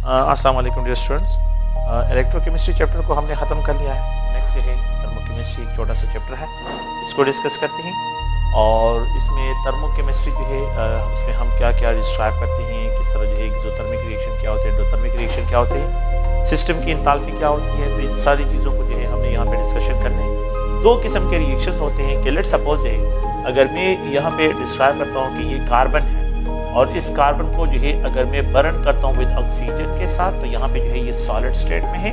अस्सलाम वालेकुम dear students. Electrochemistry chapter को हमने ख़त्म कर लिया है। नेक्स्ट जो है थर्मोकेमिस्ट्री एक छोटा सा चैप्टर है, इसको डिस्कस करते हैं। और इसमें थर्मोकेमिस्ट्री जो है इसमें हम क्या क्या डिस्क्राइब करते हैं, किस तरह जो है एक्सोथर्मिक रिएक्शन क्या होते हैं, एंडोथर्मिक रिएक्शन क्या होते हैं, सिस्टम की इंताल्फी क्या होती है। तो इन सारी चीज़ों को जो है हमने यहाँ पे डिस्कशन करने हैं। दो किस्म के रिएक्शंस होते हैं कि लेट सपोज जो है अगर मैं यहाँ पे डिस्क्राइब करता हूँ कि ये कार्बन है और इस कार्बन को जो है अगर मैं बर्न करता हूँ विद ऑक्सीजन के साथ, तो यहाँ पे जो है ये सॉलिड स्टेट में है,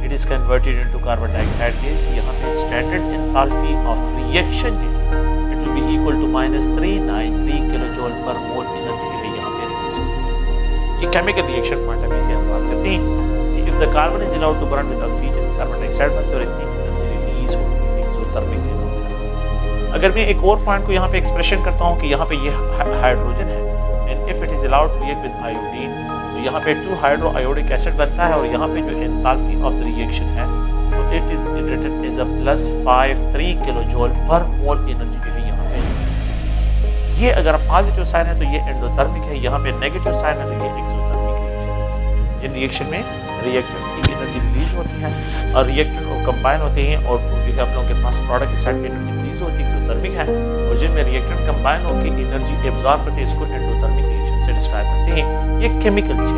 it is converted into carbon dioxide gas. यहाँ पे स्टैंडर्ड एंथैल्पी ऑफ रिएक्शन जो है it will be equal to -393 kilojoule per mole energy जो है यहाँ पे रिलीज होती है। ये chemical reaction point of view से हम बात करते हैं। If the carbon is allowed to burn with oxygen, carbon dioxide बनते और इतनी एनर्जी रिलीज होती है, एक्सोथर्मिक फिनोमेना। अगर मैं एक और पॉइंट को यहाँ पे एक्सप्रेशन करता हूँ कि यहाँ पे ये हाइड्रोजन है, and if it is allowed to react with iodine, तो यहाँ पे 2 हाइड्रोआयोडिक एसिड बनता है और यहाँ पे जो एंथैल्पी ऑफ द रिएक्शन है तो it is written as a +53 kilojoule per mole energy जो है यहाँ पे। ये अगर पॉजिटिव साइन है तो ये एंडोथर्मिक है, यहाँ पे नेगेटिव साइन है तो ये एक्सोथर्मिक रिएक्शन है। जिन रिएक्शन में रिएक्टेंट्स की एनर्जी रिलीज होती है और रिएक्टेंट कंबाइन होते हैं और जो है आप लोगों के पास प्रोडक्ट की साइड पे एनर्जी रिलीज होती है, एक्सोथर्मिक है। और जिनमें रिएक्टेंट कंबाइन होकर एनर्जी एब्जॉर्ब करते हैं, इसको एंडोथर्मिक रिएक्शन से डिस्क्राइब करते हैं। ये केमिकल चेंज है।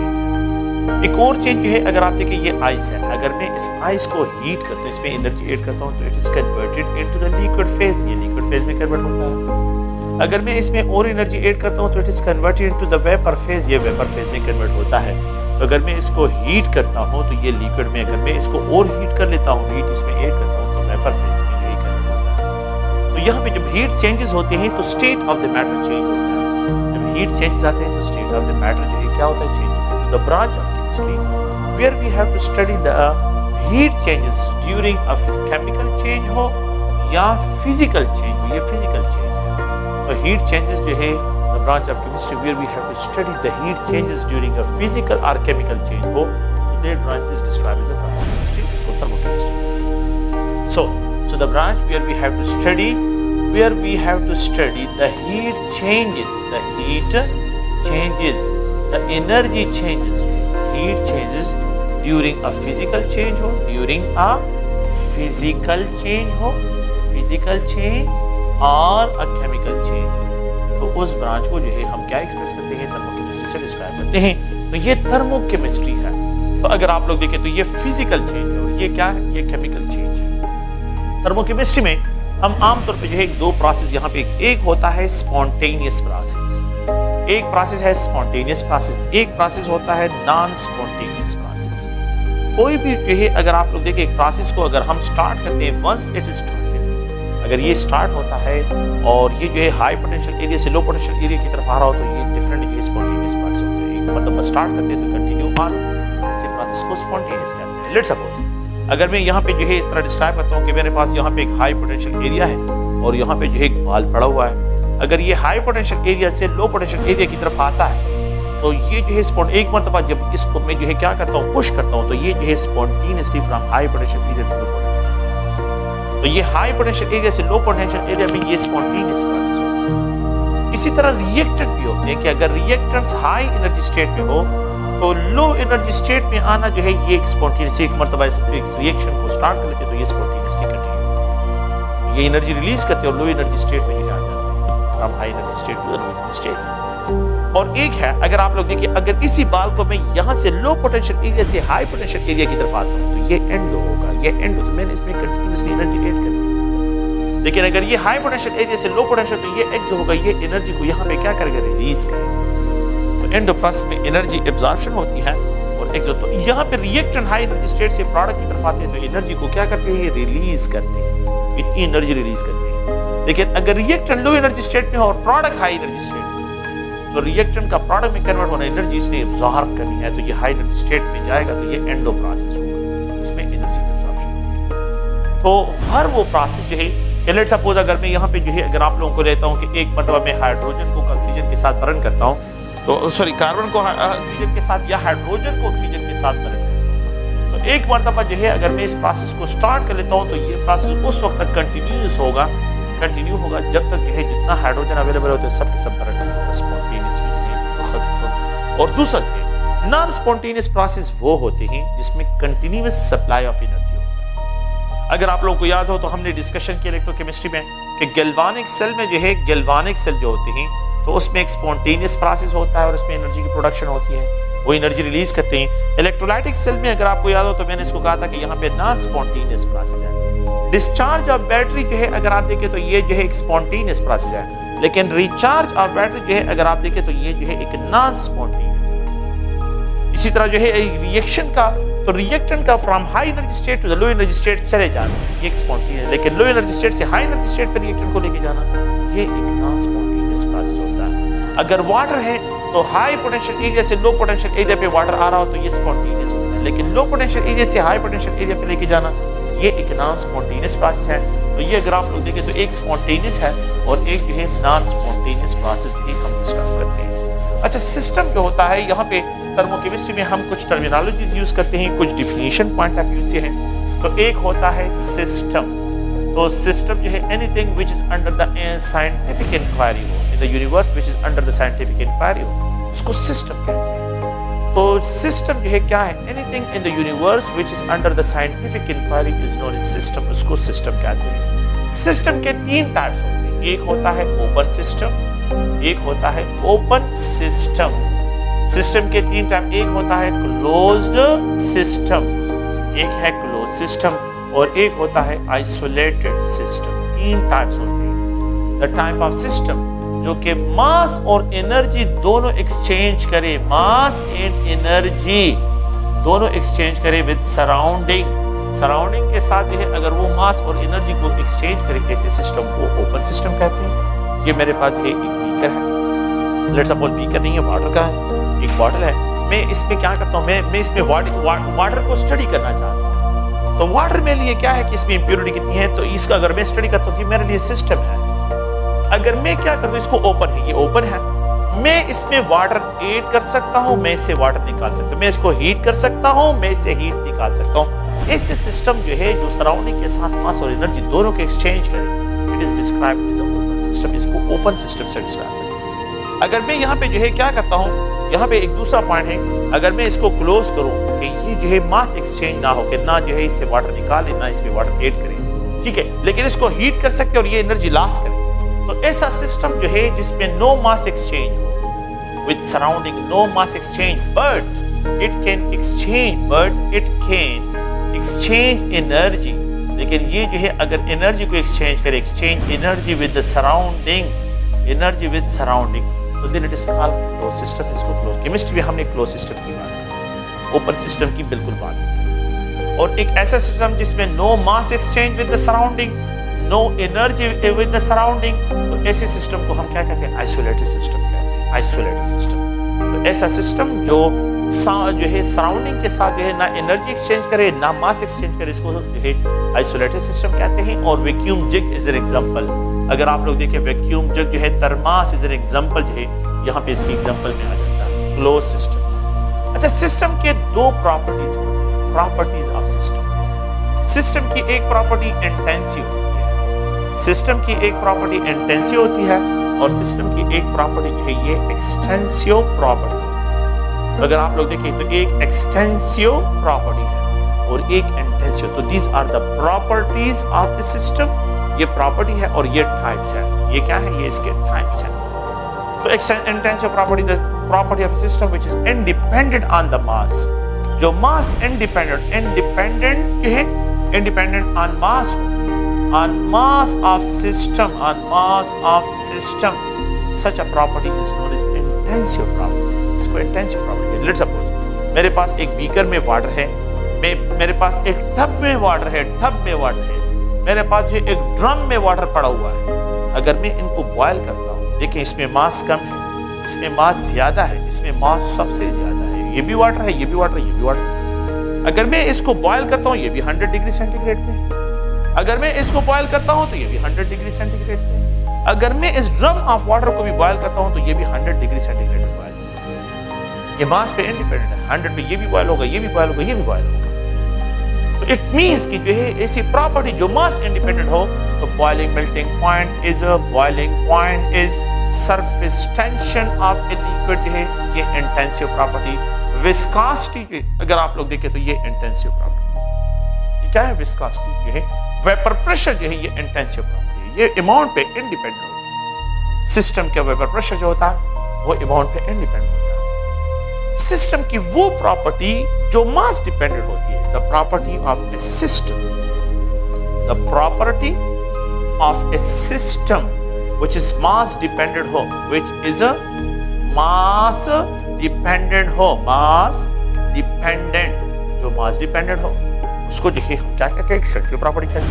एक और चेंज जो है अगर आप देखें ये आइस है, अगर मैं इस आइस को हीट करता हूँ, इसमें एनर्जी ऐड करता हूँ तो it is converted into the liquid phase, ये लिक्विड फेज में कन्वर्ट होता है। अगर मैं इसमें और एनर्जी ऐड करता हूँ तो it is converted into the vapour phase, ये वेपर फेज में कन्वर्ट होता है। तो अगर मैं इसको हीट करता हूँ तो ये लिक्विड में, अगर मैं इसको और हीट कर लेता हूँ, हीट इसमें ऐड करता हूँ तो वेपर फेज में जो कन्वर्ट होता है। तो यहाँ पे जब हीट चेंजेस होते हैं तो state of the matter change होता है। जब हीट चेंजेस आते हैं तो स्टेट ऑफ द मैटर जो है क्या होता है, change. The branch of chemistry where we have to study the heat changes during a chemical change हो या फिजिकल चेंज हो, ये फिजिकल चेंज है। तो हीट चेंजेस जो है the branch of chemistry where we have to study the heat changes during a physical or chemical change हो, so that branch is described as a thermochemistry, इसको thermochemistry। So the branch where we have to study the heat changes, the energy changes, heat changes during a physical change हो, during a physical change और a chemical change हो। तो उस branch को जो है हम क्या एक्सप्रेस करते हैं, थर्मोकेमिस्ट्री से डिस्क्राइब करते हैं। तो ये थर्मोकेमिस्ट्री है। तो अगर आप लोग देखें तो ये फिजिकल चेंज है और ये क्या है, ये केमिकल चेंज है। थर्मोकेमिस्ट्री में हम आमतौर पे जो है दो प्रोसेस यहाँ पे, एक होता है स्पॉन्टेनियस प्रोसेस, एक प्रोसेस है स्पॉन्टेनियस प्रोसेस, एक प्रोसेस होता है नॉन स्पॉन्टेनियस प्रोसेस। कोई भी जो है अगर आप लोग देखें एक प्रोसेस को अगर हम स्टार्ट करते हैं, वंस इट इज अगर ये स्टार्ट होता है और ये जो है हाई पोटेंशियल एरिया से लो पोटेंशियल एरिया की तरफ आ रहा हो तो ये डिफरेंट जो है स्पॉन्टेनियस प्रोसेस होता है। एक मतलब स्टार्ट करते हैं तो कंटिन्यू ऑन, इसी प्रोसेस को स्पॉन्टेनियस कहते हैं। लेट सपोज अगर मैं यहाँ पे जो है इस तरह डिस्क्राइब करता हूँ कि मेरे पास यहाँ पे एक हाई पोटेंशियल एरिया है और यहाँ पे जो है एक बॉल पड़ा हुआ है। अगर ये हाई पोटेंशियल एरिया से लो पोटेंशियल एरिया की तरफ आता है तो ये जो है एक मरतबा जब इसको मैं जो है क्या करता हूँ, पुश करता हूँ, तो ये जो है spontaneously from high potential area to low potential. तो ये हाई पोटेंशियल एरिया से लो पोटेंशियल एरिया में ये स्पॉन्टेनियस प्रोसेस होता है। इसी तरह रिएक्टेंट्स भी होते हैं कि अगर रिएक्टेंट्स हाई एनर्जी स्टेट में हो तो लो एनर्जी स्टेट में आना जो है ये स्पॉन्टेनियस, एक मरतबा इस रिएक्शन को स्टार्ट कर लेते हैं तो ये स्पॉन्टेनियसली कंटिन्यू, ये एनर्जी रिलीज करते हैं और लो एनर्जी स्टेट में जो है आ जाते हैं, from high energy state to low energy state. और एक है अगर आप लोग देखिए, अगर इसी बाल को मैं यहाँ से लो पोटेंशियल एरिया से हाई पोटेंशियल एरिया की तरफ आता हूँ तो ये एंडो होगा, ये एंडो, तो मैंने इसमें कंटिन्यूअसली एनर्जी ऐड कर दी। लेकिन अगर ये हाई पोटेंशियल एरिया से लो पोटेंशियल तो ये एक्सो होगा, ये एनर्जी को यहाँ पे क्या करेगा, रिलीज करेगा। तो एंडो प्रोसेस में एनर्जी एब्जॉर्प्शन होती है और एक्सो। तो यहाँ पे रिएक्टेंट हाई एनर्जी स्टेट से प्रोडक्ट की तरफ आते हैं तो एनर्जी को क्या करते हैं, ये रिलीज करते हैं, इतनी एनर्जी रिलीज करते हैं। लेकिन अगर रिएक्टेंट लो एनर्जी स्टेट में हो और प्रोडक्ट हाई एनर्जी स्टेट में, तो रिएक्टेंट का प्रोडक्ट में कन्वर्ट होना एनर्जी इसने एब्जॉर्ब करनी है तो ये हाई एनर्जी स्टेट में जाएगा तो ये एंडो प्रोसेस होगा, इसमें एनर्जी एब्जॉर्प्शन होगी। तो हर वो प्रोसेस जो है, लेट्स सपोज अगर मैं यहाँ पे जो है अगर आप लोगों को लेता हूँ कि एक मरतबा मैं हाइड्रोजन को ऑक्सीजन के साथ बर्न करता हूँ, तो सॉरी कार्बन को ऑक्सीजन के साथ या हाइड्रोजन को ऑक्सीजन के साथ बर्न करता हूँ, तो एक मरतबा जो है अगर मैं इस प्रोसेस को स्टार्ट कर लेता हूँ तो ये प्रोसेस उस वक्त तक कंटिन्यू होगा जब तक जो है जितना हाइड्रोजन अवेलेबल होता है सब के सब बर्न होगा स्पॉन्टेनियसली। और दूसरा है नॉन स्पॉन्टेनियस प्रोसेस वो होते हैं जिसमें कंटिन्यूअस सप्लाई ऑफ एनर्जी होता है। अगर आप लोगों को याद हो तो हमने डिस्कशन की इलेक्ट्रोकेमिस्ट्री में कि गैल्वानिक सेल में जो है, गैल्वानिक सेल जो होते हैं तो उसमें एक स्पॉन्टेनियस प्रोसेस होता है और उसमें एनर्जी की प्रोडक्शन होती है, वो एनर्जी रिलीज करते हैं। इलेक्ट्रोलाइटिक सेल में अगर आपको याद हो तो मैंने इसको कहा था कि यहाँ पे नॉन स्पॉन्टेनियस प्रोसेस है। डिस्चार्ज ऑफ बैटरी जो है अगर आप देखें तो ये जो है एक स्पॉन्टेनियस प्रोसेस है, लेकिन रिचार्ज ऑफ बैटरी जो है अगर आप देखें तो ये जो है एक नॉन स्पॉन्टेनियस प्रोसेस। इसी तरह जो है रिएक्शन का, तो रिएक्टेंट का from high energy state to the low energy state चले जाना ये एक स्पॉन्टेनियस, लेकिन लो एनर्जी स्टेट से हाई एनर्जी स्टेट पर रिएक्टेंट को लेके जाना ये एक नॉन स्पॉन्टेनियस प्रोसेस होता है। अगर वाटर है तो हाई पोटेंशियल एरिया से लो पोटेंशियल एरिया पे वाटर आ रहा हो तो ये स्पॉन्टेनियस होता है, लेकिन लो पोटेंशियल एरिया से हाई पोटेंशियल एरिया पे लेके जाना ये एक नॉन स्पॉन्टेनियस प्रोसेस है। तो ये अगर आप लोग देखें तो एक स्पॉन्टेनियस है और एक जो है नॉन स्पॉन्टेनियस प्रोसेस भी हम डिस्कस करते हैं। अच्छा, सिस्टम जो होता है यहाँ पे थर्मोकेमिस्ट्री में हम कुछ टर्मिनोलॉजीज यूज करते हैं, कुछ डिफिनेशन पॉइंट ऑफ व्यू से है। तो एक होता है सिस्टम, तो सिस्टम जो है anything which is under the scientific inquiry हो, in the universe which is under the scientific inquiry हो, उसको सिस्टम कहते हैं। तो सिस्टम जो है क्या है, anything in the universe which is under the scientific inquiry is known as system, उसको सिस्टम कहते हैं। सिस्टम के तीन टाइप्स होते हैं, एक होता है ओपन सिस्टम, एक होता है ओपन सिस्टम। सिस्टम के तीन टाइप, एक होता है क्लोज्ड सिस्टम, एक है क्लोज सिस्टम और एक होता है आइसोलेटेड सिस्टम। तीन टाइप्स होते हैं। द टाइप ऑफ सिस्टम जो कि मास और एनर्जी दोनों एक्सचेंज करे, मास एंड एनर्जी दोनों एक्सचेंज करे विद सराउंडिंग, सराउंडिंग के साथ जो है अगर वो मास और एनर्जी को एक्सचेंज करे, ऐसे सिस्टम को ओपन सिस्टम कहते हैं। ये मेरे पास एक बीकर है, लेट्स सपोज बीकर नहीं है, वाटर का है, एक बॉटल है। मैं इसमें क्या करता हूँ, मैं इसमें वाटर को स्टडी करना चाहता हूँ। तो वाटर मेरे लिए क्या है कि इसमें इंप्योरिटी कितनी है, तो इसका अगर मैं स्टडी करता हूँ तो मेरे लिए सिस्टम है। अगर मैं क्या कर दूं, इसको ओपन है, ये ओपन है, मैं इसमें वाटर ऐड कर सकता हूँ, मैं इससे वाटर निकाल सकता हूँ, मैं इसको हीट कर सकता हूँ, मैं इससे हीट निकाल सकता हूँ। ऐसे सिस्टम जो है जो सराउंडिंग के साथ मास और एनर्जी दोनों के एक्सचेंज करे, it is described as open system, इसको ओपन सिस्टम से डिस्क्राइब करते हैं। अगर मैं यहाँ पे जो है क्या करता हूँ, यहाँ पे एक दूसरा पॉइंट है, अगर मैं इसको क्लोज करूँ कि ये जो है मास एक्सचेंज ना हो, कि ना जो है इससे वाटर निकाले ना इसमें वाटर ऐड करे, ठीक है, लेकिन इसको हीट कर सकते और ये एनर्जी लॉस करे, तो ऐसा सिस्टम जो है जिसमें नो मास एक्सचेंज हो with surrounding, no mass exchange but it can exchange energy, लेकिन ये जो है अगर एनर्जी को एक्सचेंज करे, exchange energy with the surrounding, energy with surrounding, तो then it is called close system. इसको क्लोज केमिस्ट्री में हमने क्लोज सिस्टम की बात की, ओपन सिस्टम की बिल्कुल बात की। और एक ऐसा सिस्टम जिसमें no mass exchange with the surrounding, no energy with the surrounding, तो ऐसे सिस्टम को हम क्या कहते हैं, आइसोलेटेड सिस्टम कहते हैं, आइसोलेटेड सिस्टम। तो ऐसा सिस्टम जो है सराउंडिंग के साथ जो है ना एनर्जी एक्सचेंज करे ना मास एक्सचेंज करे, इसको जो है आइसोलेटेड सिस्टम कहते हैं। और vacuum jug is an example, अगर आप लोग देखें वैक्यूम जग जो है, थर्मास इज एन एग्जांपल जो है यहाँ पे इसके एग्जांपल में आ जाता है क्लोज सिस्टम। अच्छा, सिस्टम के दो प्रॉपर्टीज होती हैं, प्रॉपर्टीज ऑफ सिस्टम। सिस्टम की एक प्रॉपर्टी इंटेंसिव होती है, सिस्टम की एक प्रॉपर्टी इंटेंसिव होती है और सिस्टम की एक प्रॉपर्टी जो है ये एक्सटेंसिव प्रॉपर्टी। तो अगर आप लोग देखें तो एक एक्सटेंसिव प्रॉपर्टी है और एक इंटेंसिव, तो these are the properties of the system. ये प्रॉपर्टी है और ये टाइप्स है, ये क्या है, ये इसके टाइप्स हैं। तो intensive property, the property of system which is independent on the mass, जो मास इंडिपेंडेंट जो है, independent on mass, on mass of system, such a property is known as intensive property. इसको intensive property है। Let's suppose मेरे पास एक beaker में water है, मेरे पास एक टब में वाटर है, मेरे पास जो एक ड्रम में वाटर पड़ा हुआ है। अगर मैं इनको बॉयल करता हूँ, देखिए इसमें मास कम है, इसमें मास ज्यादा है, इसमें मास सबसे ज्यादा है, ये भी वाटर है, ये भी वाटर, ये भी वाटर। अगर मैं इसको बॉयल करता हूँ, ये भी 100 डिग्री सेंटीग्रेड पे है। अगर मैं इसको बॉयल करता हूं तो ये भी 100 डिग्री सेंटीग्रेड पे। अगर मैं इस ड्रम ऑफ वाटर को भी बॉयल करता हूं तो ये भी 100 डिग्री सेंटीग्रेड पे बॉयल होगा। ये मास पे इंडिपेंडेंट है, 100 पे ये भी बॉयल होगा, ये भी बॉयल होगा, ये भी बॉयल होगा। तो इट मींस कि जो है ऐसी प्रॉपर्टी जो मास इंडिपेंडेंट हो, तो boiling melting point is surface tension of a liquid, जो है ये इंटेंसिव प्रॉपर्टी। विस्कोसिटी, अगर आप लोग देखें तो ये इंटेंसिव प्रॉपर्टी। ये क्या है? विस्कोसिटी जो है, वेपर प्रेशर जो है, ये इंटेंसिव प्रॉपर्टी है। ये अमाउंट पे इंडिपेंडेंट होता है। सिस्टम का वेपर प्रेशर जो होता है वो अमाउंट पे इंडिपेंडेंट होता है। सिस्टम की वो प्रॉपर्टी जो मास डिपेंडेंट होती है, the property of a system, the property of a system which is mass dependent हो, which is a mass dependent हो, mass dependent, जो mass dependent हो उसको जो है हम क्या कहते हैं? एक्सटेंसिव प्रॉपर्टी कहते हैं।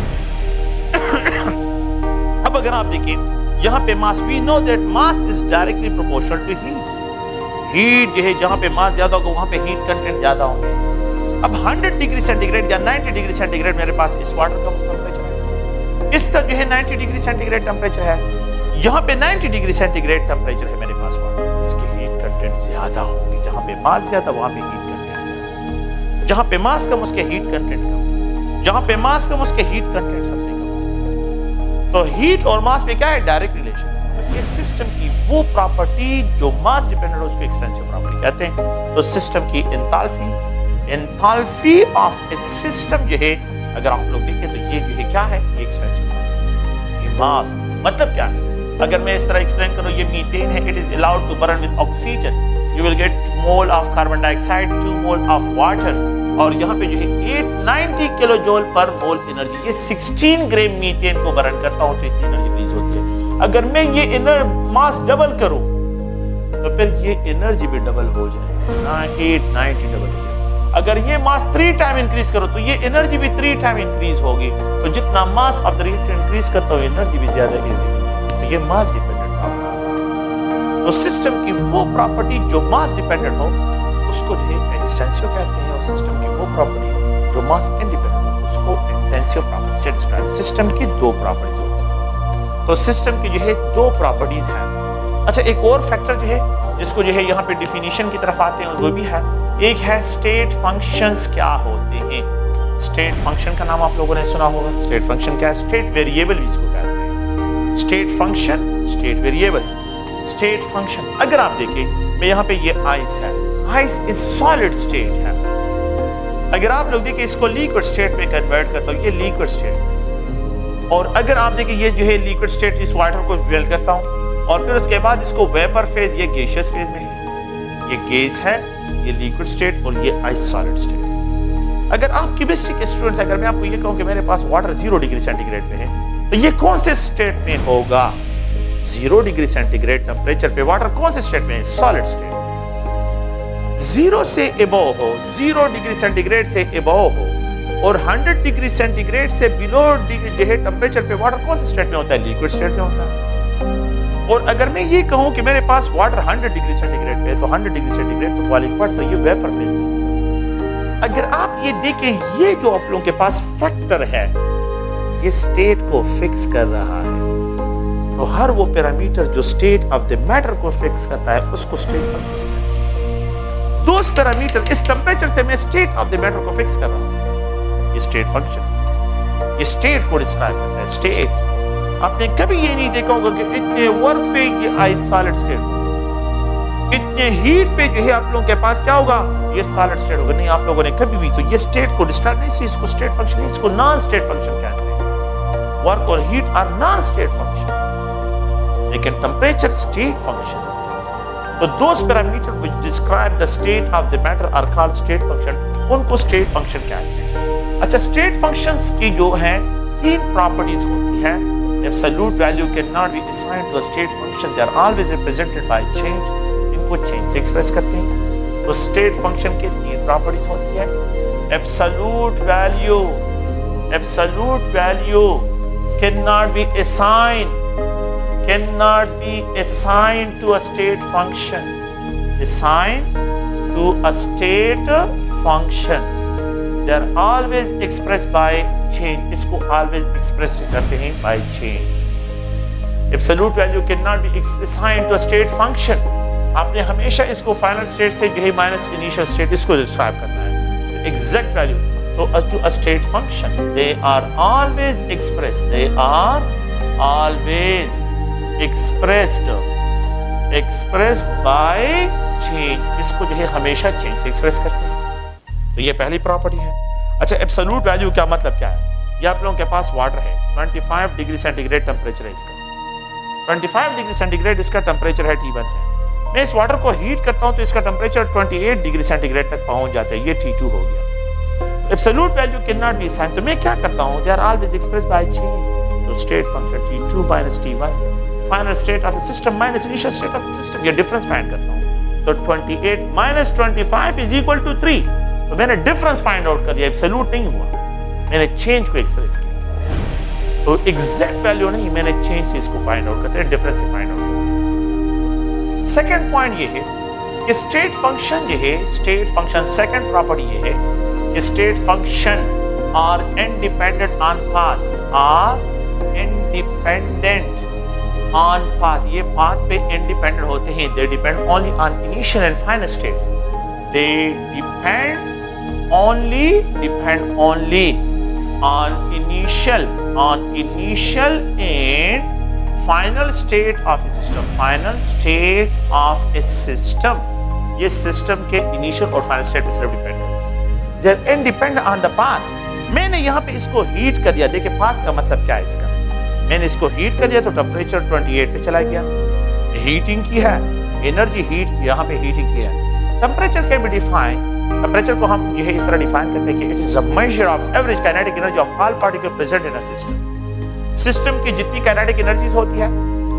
अब अगर आप देखें यहाँ पे मास, we know that mass is directly proportional to heat, heat जो है जहाँ पे मास ज्यादा होगा वहाँ पे हीट कंटेंट ज्यादा होंगे। अब 100 डिग्री सेंटीग्रेड या 90 डिग्री सेंटीग्रेड मेरे पास इस वाटर का टेम्परेचर है, इसका जो है 90 डिग्री सेंटीग्रेड टेम्परेचर है, यहाँ पे 90 डिग्री सेंटीग्रेड टेम्परेचर है मेरे पास वाटर, इसकी हीट कंटेंट ज्यादा होगी। जहाँ पे मास ज्यादा वहाँ पे हीट कंटेंट, जहाँ पे मास कम उसके हीट कंटेंट कम, जहाँ पे मास कम उसके हीट कंटेंट सबसे कम। तो हीट और मास में क्या है? Direct relation. इस सिस्टम की वो प्रॉपर्टी जो मास डिपेंडेंट है उसको एक्सटेंसिव प्रॉपर्टी कहते हैं। तो सिस्टम की एंथैल्पी ऑफ ए सिस्टम जो है, अगर आप लोग देखें तो ये जो है क्या है? Extensive property. मास मतलब क्या है? अगर मैं इस तरह एक्सप्लेन करूं, ये मीथेन है, it is allowed to burn with oxygen, you will get mole of carbon dioxide, 2 mole of water, और यहाँ पे जो है 890 kilo joule per mole energy. ये 16 ग्राम मीथेन को बर्न करता हूं तो इतनी एनर्जी रिलीज होती है। अगर मैं ये इनर मास डबल करूं तो फिर ये एनर्जी भी डबल हो जाएगी ना, 890 डबल हो जाएगी। अगर ये मास 3 टाइम इंक्रीज करो तो ये एनर्जी भी 3 टाइम इंक्रीज होगी। तो जितना mass of the reactor increase करता हो एनर्जी भी ज्यादा इंक्रीज, ये मास डिपेंडेंट प्रॉपर्टी। तो सिस्टम की वो प्रॉपर्टी जो मास डिपेंडेंट हो उसको जो है एक्सटेंसिव कहते हैं, और सिस्टम की वो प्रॉपर्टी जो मास इंडिपेंडेंट हो उसको इंटेंसिव प्रॉपर्टी से डिस्क्राइब। सिस्टम की 2 प्रॉपर्टीज होती हैं, तो सिस्टम की जो है 2 प्रॉपर्टीज हैं। अच्छा, एक और फैक्टर जो है जिसको जो है यहाँ पे डिफिनीशन की तरफ आते हैं वो भी है, एक है स्टेट फंक्शंस क्या होते हैं। स्टेट फंक्शन का नाम आप लोगों ने सुना होगा। स्टेट फंक्शन क्या है? स्टेट वेरिएबल भी इसको कहते हैं। State function, state variable. State function अगर आप देखें, मैं यहाँ पे ये आइस है, आइस इज सॉलिड स्टेट है। अगर आप लोग देखें इसको लिक्विड स्टेट में कन्वर्ट करता हूँ, ये लिक्विड स्टेट, और अगर आप देखें ये जो है लिक्विड स्टेट, इस वाटर को मेल्ट करता हूँ और फिर उसके बाद इसको वेपर फेज, ये गैसियस फेज में है, ये गैस है, ये लिक्विड स्टेट, और ये आइस सॉलिड स्टेट। अगर आप केमिस्ट्री के स्टूडेंट्स, अगर मैं आपको ये कहूँ कि मेरे पास वाटर 0 डिग्री सेंटीग्रेड पे है, तो ये कौन से स्टेट में होगा? 0 डिग्री सेंटीग्रेड टेम्परेचर पे वाटर कौन से स्टेट में है? Solid state. 0 से अबव हो, 0 डिग्री सेंटीग्रेड से अबव हो, और 100 डिग्री सेंटीग्रेड से बिलो जो है टेम्परेचर पे वाटर कौन से स्टेट में होता है? लिक्विड स्टेट में होता है। और अगर मैं ये कहूं कि मेरे पास वाटर 100 डिग्री सेंटीग्रेड पे है, तो 100 डिग्री सेंटीग्रेड तो क्वालिफाइड, तो ये वेपर फेज में। अगर आप ये देखें, ये जो आप लोगों के पास फैक्टर है ये स्टेट को फिक्स कर रहा है। तो हर वो पैरामीटर जो स्टेट ऑफ द मैटर को फिक्स करता है उसको स्टेट फंक्शन। दोस्त पैरामीटर, इस टेम्परेचर से मैं स्टेट ऑफ द मैटर को फिक्स कर रहा हूं, ये स्टेट फंक्शन, ये स्टेट को डिस्क्राइब करता है। स्टेट आपने कभी ये नहीं देखा होगा कि इतने वर्क पे ये आइस सॉलिड स्टेट, इतने हीट पे जो है आप लोगों के पास क्या होगा? ये सॉलिड स्टेट होगा। नहीं, आप लोगों ने कभी भी तो ये स्टेट को डिस्क्राइब नहीं, इसको स्टेट फंक्शन, इसको नॉन स्टेट फंक्शन कहते हैं। वर्क और heat are non state function, लेकिन टेम्परेचर स्टेट फंक्शन। तो those parameter which describe the state of the matter are called state function, उनको स्टेट फंक्शन कहते हैं। अच्छा, स्टेट फंक्शंस की जो है 3 प्रॉपर्टीज होती है। Absolute value can not be assigned to a state function, they are always represented by change, इनको चेंज से एक्सप्रेस करते हैं। तो स्टेट फंक्शन के 3 प्रॉपर्टीज होती है। Absolute value, absolute value cannot be assigned to a state function, assigned to a state function, they are always expressed by change, इसको always expressed करते हैं by change। absolute value cannot be assigned to a state function, आपने हमेशा इसको final state से जो है minus initial state इसको डिस्क्राइब करना है। एग्जैक्ट वैल्यू तो to a state function, they are always expressed, they are always expressed by change, इसको जो है हमेशा चेंज से एक्सप्रेस करते हैं। तो ये पहली प्रॉपर्टी है। अच्छा, एब्सोल्यूट वैल्यू क्या मतलब क्या है? ये आप लोगों के पास वाटर है, 25 डिग्री सेंटीग्रेड टेम्परेचर है इसका, 25 डिग्री सेंटीग्रेड इसका टेम्परेचर है, T1 है। मैं इस वाटर को हीट करता हूं तो इसका टेम्परेचर 28 डिग्री सेंटीग्रेड तक पहुंच जाता है, ये T2 हो गया। Absolute value can not be assigned, तो मैं क्या करता हूं, they are always expressed by change. तो state function T2 minus T1, final state of the system minus initial state of the system, ये डिफरेंस फाइंड करता हूं। तो 28 माइनस 25 इज इक्वल टू 3, तो मैंने डिफरेंस फाइंड आउट कर लिया, absolute नहीं हुआ, मैंने चेंज को एक्सप्रेस किया। तो एग्जैक्ट वैल्यू नहीं, मैंने चेंज से इसको फाइंड आउट करते हैं, डिफरेंस से फाइंड आउट करते हैं। सेकंड पॉइंट ये है कि स्टेट फंक्शन ये है, स्टेट फंक्शन सेकंड प्रॉपर्टी ये है कि state function are independent on path, are independent on path, ये पाथ पे इंडिपेंडेंट होते हैं, they depend only on initial and final state, they depend only on initial and final state of a system, final state of a system, ये system के initial और final state पे सिर्फ depend है, they are independent on the path। मैंने यहाँ पे इसको हीट कर दिया, देखिए पाथ का मतलब क्या है इसका, मैंने इसको हीट कर दिया तो टेम्परेचर 28 पे चला गया, हीटिंग की है, एनर्जी हीट, यहाँ पे हीटिंग की है। Temperature can be defined, temperature को हम यह इस तरह डिफाइन करते हैं कि it is a measure of average kinetic energy of all particle present in a system. System की जितनी काइनेटिक एनर्जीज होती है,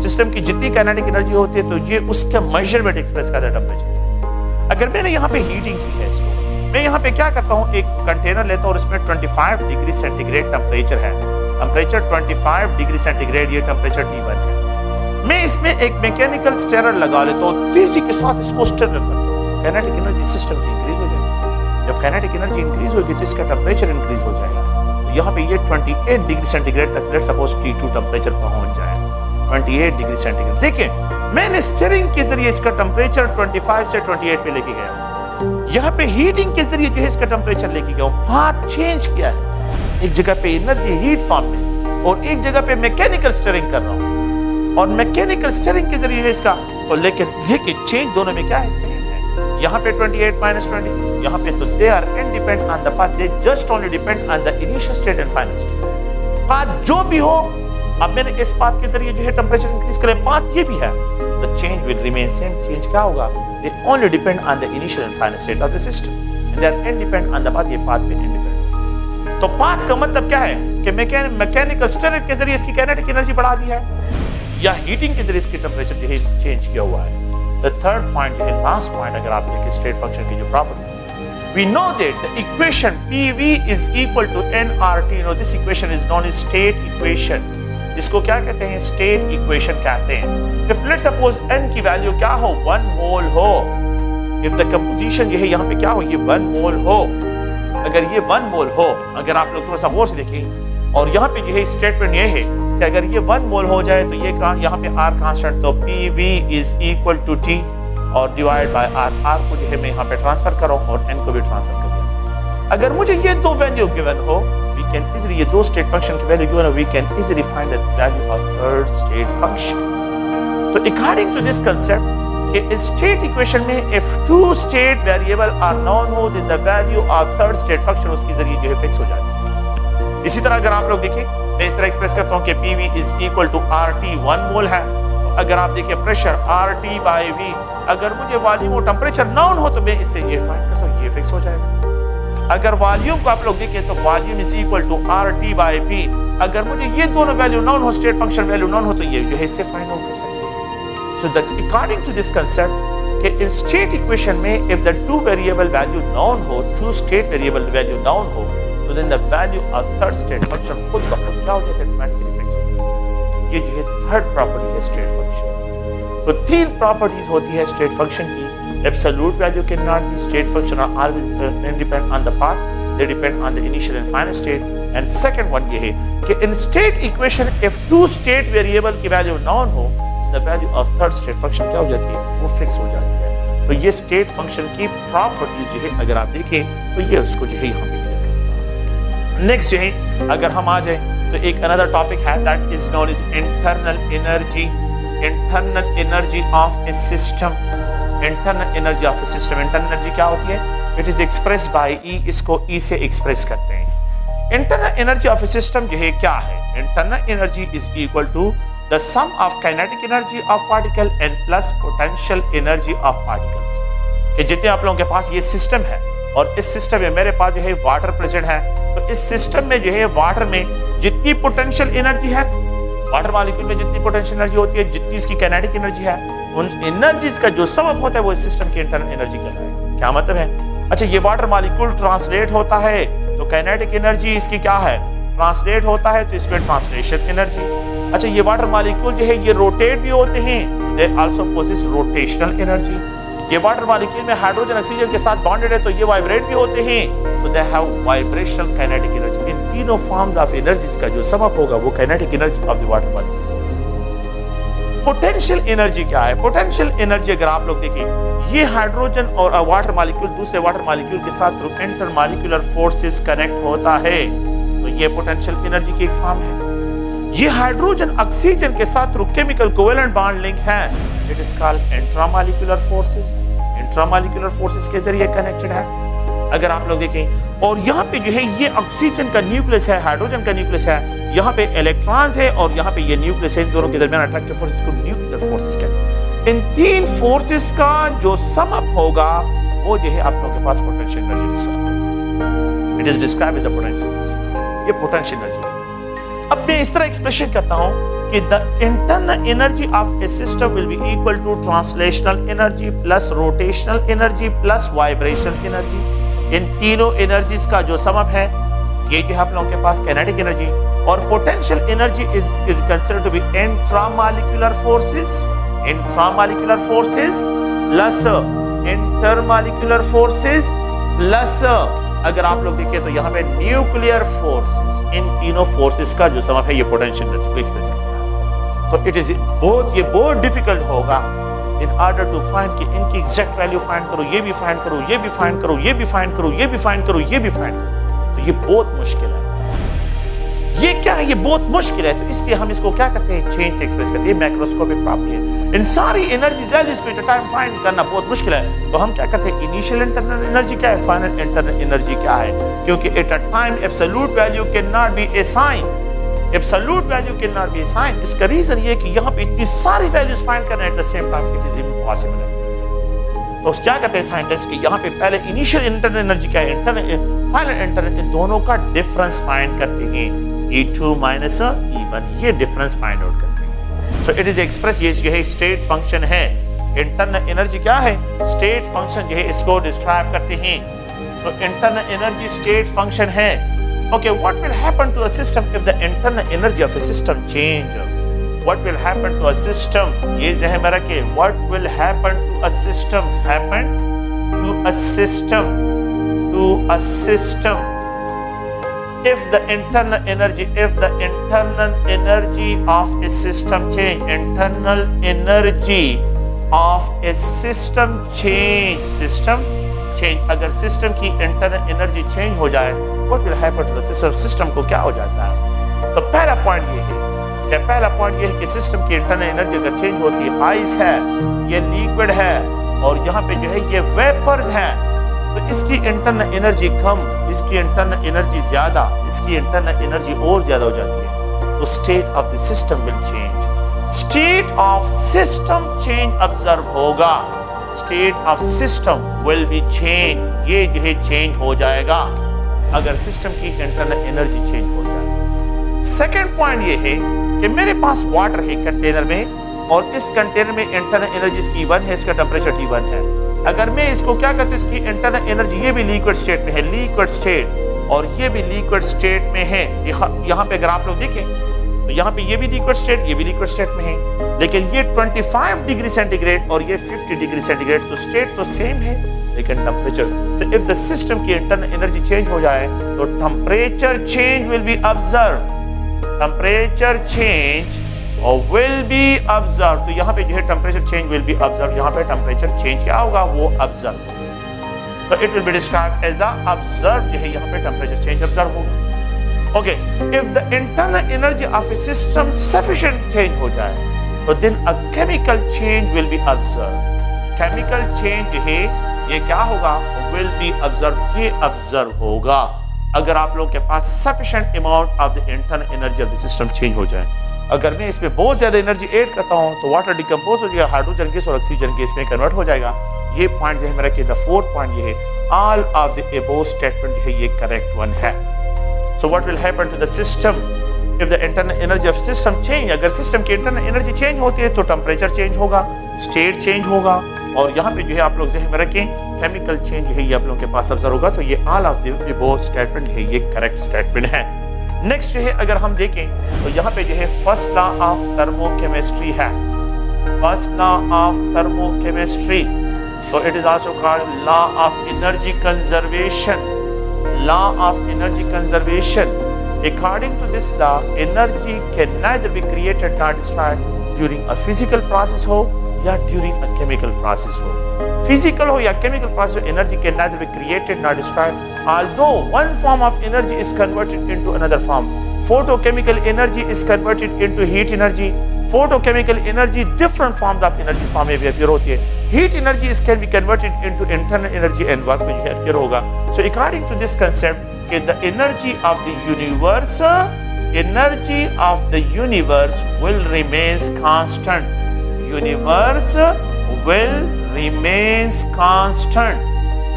सिस्टम की जितनी काइनेटिक एनर्जी होती है, तो ये उसका मेजरमेंट एक्सप्रेस करता है टेम्परेचर। अगर मैंने यहाँ पे हीटिंग की है इसको, मैं यहाँ पे क्या करता हूँ, एक कंटेनर लेता हूँ और इसमें 25 डिग्री सेंटीग्रेड टेम्परेचर है, टेम्परेचर 25 डिग्री सेंटीग्रेड, ये टेम्परेचर T1 है। मैं इसमें एक मैकेनिकल स्टेरर लगा लेता हूँ, तेजी के साथ इसको स्टेरर करता हूँ, काइनेटिक एनर्जी सिस्टम की इंक्रीज हो जाएगी। जब काइनेटिक एनर्जी इंक्रीज होगी तो इसका टेम्परेचर इंक्रीज हो जाएगा। तो यहाँ पे ये 28 डिग्री सेंटीग्रेड तक लेट्स सपोज T2 टेम्परेचर पहुंच जाए, 28 डिग्री सेंटीग्रेड। देखिए मैंने स्टीयरिंग के जरिए इसका टेम्परेचर 25 से 28 पे लेके गया, यहाँ पे हीटिंग के जरिए जो है इसका टेम्परेचर लेके गया, पाथ चेंज किया है, एक जगह पे एनर्जी हीट फॉर्म में और एक जगह पे मैकेनिकल स्टीयरिंग कर रहा हूँ, और मैकेनिकल स्टीयरिंग के जरिए इसका, और लेकिन चेंज दोनों में क्या है, यहाँ पे 28 माइनस 20, यहाँ पे तो they are independent on the path, they just only depend on the initial state and final state. Path जो भी हो, अब मैंने इस पाथ के जरिए जो है टेम्परेचर इंक्रीज करे, पाथ ये भी है, the change will remain same. Change क्या होगा, they only depend on the initial and final state of the system and they are independent on the path, ये पाथ पे इंडिपेंडेंट। तो पाथ का मतलब क्या है कि मैकेनिकल स्टीयरिंग के जरिए इसकी काइनेटिक एनर्जी बढ़ा दी है, या हीटिंग के जरिए इसकी टेम्परेचर जो है चेंज किया हुआ है। The third point जो है, last point, अगर आप देखें स्टेट फंक्शन की जो property, we know that the equation PV is equal to nRT. Now this equation is known as state equation. इसको क्या कहते हैं, स्टेट इक्वेशन कहते हैं। If let's suppose n की वैल्यू क्या हो, 1 मोल हो, if the composition ये है यहाँ पे क्या हो, ये 1 मोल हो, अगर ये 1 मोल हो, अगर आप लोग थोड़ा सा गौर से देखें, और यहाँ पे जो है स्टेटमेंट ये है कि अगर ये 1 मोल हो जाए तो ये यहाँ पे R कांस्टेंट, तो PV is equal to T और डिवाइड बाय R। R को जो है मैं यहाँ पे ट्रांसफर कर रहा हूँ और N को भी ट्रांसफर कर दिया। अगर मुझे ये दो वैल्यू गिवन हो, वी कैन इजीली, ये दो स्टेट फंक्शन की वैल्यू गिवन हो, we can easily find the value of third state function. तो अकॉर्डिंग टू दिस कंसेप्ट, कि स्टेट इक्वेशन में if two state variable are known हो, then the value of third state function उसके जरिए जो है fix हो जाती है। इसी तरह अगर आप लोग देखें, मैं इस तरह एक्सप्रेस करता हूं कि PV is equal to RT, 1 mole है, तो अगर आप देखिए प्रेशर RT बाय V, अगर मुझे वॉल्यूम और टेम्परेचर नाउन हो तो मैं इससे ये फाइंड कर सकता हूं, ये फिक्स हो जाएगा। अगर वॉल्यूम को आप लोग देखें तो volume is equal to RT by V, अगर मुझे ये दोनों वैल्यू नाउन हो, स्टेट फंक्शन वैल्यू नाउन हो, तो ये जो है इससे फाइंड आउट कर सकते हैं। So the according to this concept कि इन स्टेट इक्वेशन में if the two variable value known हो, two state variable value known हो, तो then the value of third state function खुद ब खुद क्या हो जाता है, ऑटोमेटिकली फिक्स हो जाता है। ये जो है थर्ड प्रॉपर्टी है स्टेट फंक्शन। तो 3 प्रॉपर्टीज होती है स्टेट फंक्शन की। Absolute value can not be, state function are always independent on the path, they depend on the initial and final state. And second one ये है कि इन state equation if two state variable की value known हो, the value of third state function क्या हो जाती है, वो फिक्स हो जाती है। तो ये स्टेट फंक्शन की प्रॉपर्टीज जो है अगर आप देखें तो ये उसको जो है यहाँ पे। नेक्स्ट जो है अगर हम आ जाए तो एक अनदर टॉपिक है that is known as internal energy, internal energy of a system. Internal energy of a system. Internal energy क्या होती है? It is express by E, इसको ई से एक्सप्रेस करते हैं। Internal energy of a system जो है क्या है? Internal energy is equal to the sum of kinetic energy of particle and plus potential energy of particles. कि जितने आप लोगों के पास ये सिस्टम है और इस सिस्टम में मेरे पास जो है वाटर प्रेजेंट है, तो इस सिस्टम में जो है वाटर में जितनी पोटेंशियल एनर्जी है, वाटर मॉलिक्यूल में जितनी पोटेंशियल एनर्जी होती है, जितनी इसकी काइनेटिक एनर्जी है, उन एनर्जीज का जो सम होता है वो इस सिस्टम की इंटरनल एनर्जी कहलाता है। क्या मतलब है? अच्छा, ये वाटर मॉलिक्यूल ट्रांसलेट होता है तो काइनेटिक एनर्जी इसकी क्या है? ट्रांसलेट होता है तो इसमें ट्रांसलेशन एनर्जी। अच्छा, ये वाटर मॉलिक्यूल जो है ये रोटेट भी होते हैं, they also possess rotational energy. ये वाटर मॉलिक्यूल में हाइड्रोजन ऑक्सीजन के साथ बॉन्डेड है तो ये वाइब्रेट भी होते हैं, so they have vibrational kinetic energy। इन तीनों फॉर्म्स ऑफ एनर्जीज का जो सम अप होगा वो kinetic energy of the water molecule. Potential energy क्या है? पोटेंशियल एनर्जी अगर आप लोग देखें, ये हाइड्रोजन और वाटर मॉलिक्यूल दूसरे वाटर मॉलिक्यूल के साथ थ्रू इंटरमॉलिक्यूलर फोर्सेस कनेक्ट होता है, तो ये पोटेंशियल एनर्जी की एक फॉर्म है। ये हाइड्रोजन ऑक्सीजन के साथ through chemical covalent bond link है, it is called intramolecular forces. Intramolecular forces के जरिए कनेक्टेड है अगर आप लोग देखें। और यहाँ पे जो है ये ऑक्सीजन का न्यूक्लियस है, हाइड्रोजन का न्यूक्लियस है, यहाँ पे इलेक्ट्रॉन्स है और यहाँ पे ये न्यूक्लियस है। इन दोनों के दरमियान अट्रैक्टिव फोर्सेस को न्यूक्लियर फोर्सेस कहते हैं। इन तीन फोर्सेस का जो सम अप होगा वो जो है आप लोगों के पास potential energy describe, it is describe as a potential energy. ये पोटेंशियल एनर्जी है। अब मैं इस तरह एक्सप्रेशन करता हूं कि the internal energy of a system will be equal to translational energy plus rotational energy plus vibrational energy। इन तीनों एनर्जीज का जो सम अप है ये जो है आप लोगों के पास काइनेटिक एनर्जी और potential energy is considered to be intramolecular forces, intramolecular forces plus intermolecular forces plus अगर आप लोग देखिए तो यहाँ पे न्यूक्लियर फोर्सेस। इन तीनों फोर्सेस का जो सम अप है ये पोटेंशियल एनर्जी को एक्सप्रेस करता है। तो इट इज बहुत डिफिकल्ट होगा इन ऑर्डर टू फाइंड कि इनकी एग्जैक्ट वैल्यू फाइंड करो, ये भी फाइंड करो, ये भी फाइंड करो, ये भी फाइंड करो, ये भी फाइंड करो, ये भी फाइंड करो, तो ये बहुत मुश्किल है। ये क्या है? ये बहुत मुश्किल है। तो इसलिए हम इसको क्या करते हैं? चेंज से एक्सप्रेस करते हैं। मैक्रोस्कोपिक प्रॉपर्टी है। इन सारी एनर्जी वैल्यूज को एट अ टाइम फाइंड करना बहुत मुश्किल है। तो हम क्या करते हैं? इनिशियल इंटरनल एनर्जी क्या है, फाइनल इंटरनल एनर्जी क्या है, क्योंकि at a time absolute value can not be assigned, absolute value can not be assigned. इसका रीजन ये कि यहाँ पे इतनी सारी वैल्यूज फाइंड करना at the same time it is impossible है। तो क्या करते हैं साइंटिस्ट कि यहाँ पे पहले इनिशियल इंटरनल एनर्जी क्या है, इंटरनल फाइनल इंटरनल, इन दोनों का डिफरेंस फाइंड करते हैं, E2 माइनस E1, ये डिफरेंस फाइंड आउट करते हैं। सो इट इज एक्सप्रेस, ये जो है स्टेट फंक्शन है। इंटरनल एनर्जी क्या है? स्टेट फंक्शन जो है इसको डिस्क्राइब करते हैं। तो इंटरनल एनर्जी स्टेट फंक्शन है। Okay, what will happen to a system if the internal energy of a system change? What will happen to a system? ये ज़हन में रखिए, what will happen to a system, happen to a system, to a system if the internal energy of a system change, internal energy of a system change, अगर system की internal energy change हो जाए, what will happen to the system? System को क्या हो जाता है? तो पहला पॉइंट ये है कि सिस्टम की इंटरनल एनर्जी अगर चेंज होती है, आइस है, ये लिक्विड है और यहाँ पे जो है ये वेपर्स है, तो इसकी इंटरनल एनर्जी कम, इसकी इंटरनल एनर्जी ज्यादा, इसकी इंटरनल एनर्जी और ज्यादा हो जाती है। तो state of the system will change, state of system change observe होगा, state of system will be change, ये जो है चेंज हो जाएगा अगर सिस्टम की इंटरनल एनर्जी चेंज हो जाए। सेकेंड पॉइंट ये है कि मेरे पास वाटर है कंटेनर में और इस कंटेनर में इंटरनल एनर्जी इसकी 1 है, इसका टेम्परेचर T1 है। अगर मैं इसको क्या कहते हैं, इसकी इंटरनल एनर्जी, ये भी लिक्विड स्टेट में है, लिक्विड स्टेट, और ये भी लिक्विड स्टेट में है। यहाँ पे अगर आप लोग देखें तो यहाँ पे ये भी लिक्विड स्टेट, ये भी लिक्विड स्टेट में है, लेकिन ये 25 डिग्री सेंटीग्रेड और ये 50 डिग्री सेंटीग्रेड, तो स्टेट तो सेम है लेकिन टेम्परेचर। तो इफ द सिस्टम की इंटरनल एनर्जी चेंज हो जाए तो temperature change will be observe, temperature change और विल बी ऑब्जर्व। तो यहाँ पे जो है temperature change will be observe, यहाँ पे टेम्परेचर चेंज क्या होगा, वो ऑब्जर्व। तो it will be described as a observe, जो है यहाँ पे टेम्परेचर चेंज ऑब्जर्व होगा। Okay, if the internal energy of a system sufficient change हो जाए तो then a chemical change will be observe, chemical change है ये क्या होगा, विल बी ऑब्जर्व, ये ऑब्जर्व होगा अगर आप लोगों के पास sufficient amount of the internal energy of the system change हो जाए। अगर मैं इसमें बहुत ज्यादा एनर्जी ऐड करता हूं तो वाटर डिकम्पोज हो जाएगा, हाइड्रोजन गैस और ऑक्सीजन गैस में कन्वर्ट हो जाएगा। ये पॉइंट जो है मेरा द फोर्थ पॉइंट ये है, all of the above statement जो है ये करेक्ट वन है। So what will happen to the system if the internal energy of system change, अगर सिस्टम की इंटरनल एनर्जी चेंज होती है तो टेम्परेचर चेंज होगा, स्टेट चेंज होगा, और यहाँ पे जो है आप लोग ज़हन में रखें केमिकल चेंज है ये आप लोगों के पास ऑब्जर्व होगा। तो ये all of the above statement है ये करेक्ट स्टेटमेंट है। नेक्स्ट जो है अगर हम देखें तो यहाँ पे जो है फर्स्ट लॉ ऑफ थर्मोकेमिस्ट्री है, फर्स्ट लॉ ऑफ थर्मोकेमिस्ट्री, तो it is also called law of energy conservation, law of energy conservation. According to this law, energy can neither be created nor destroyed during a physical process हो या during a chemical process हो। Physical हो या chemical process हो, energy can neither be created nor destroyed, although one form of energy is converted into another form. Photochemical energy is converted into heat energy. Photochemical energy, different forms of energy form में भी appear होती है। Heat energy is can be converted into internal energy and work में जो है appear होगा। So according to this concept, the energy of the universe, energy of the universe will remains constant. Universe will remains constant.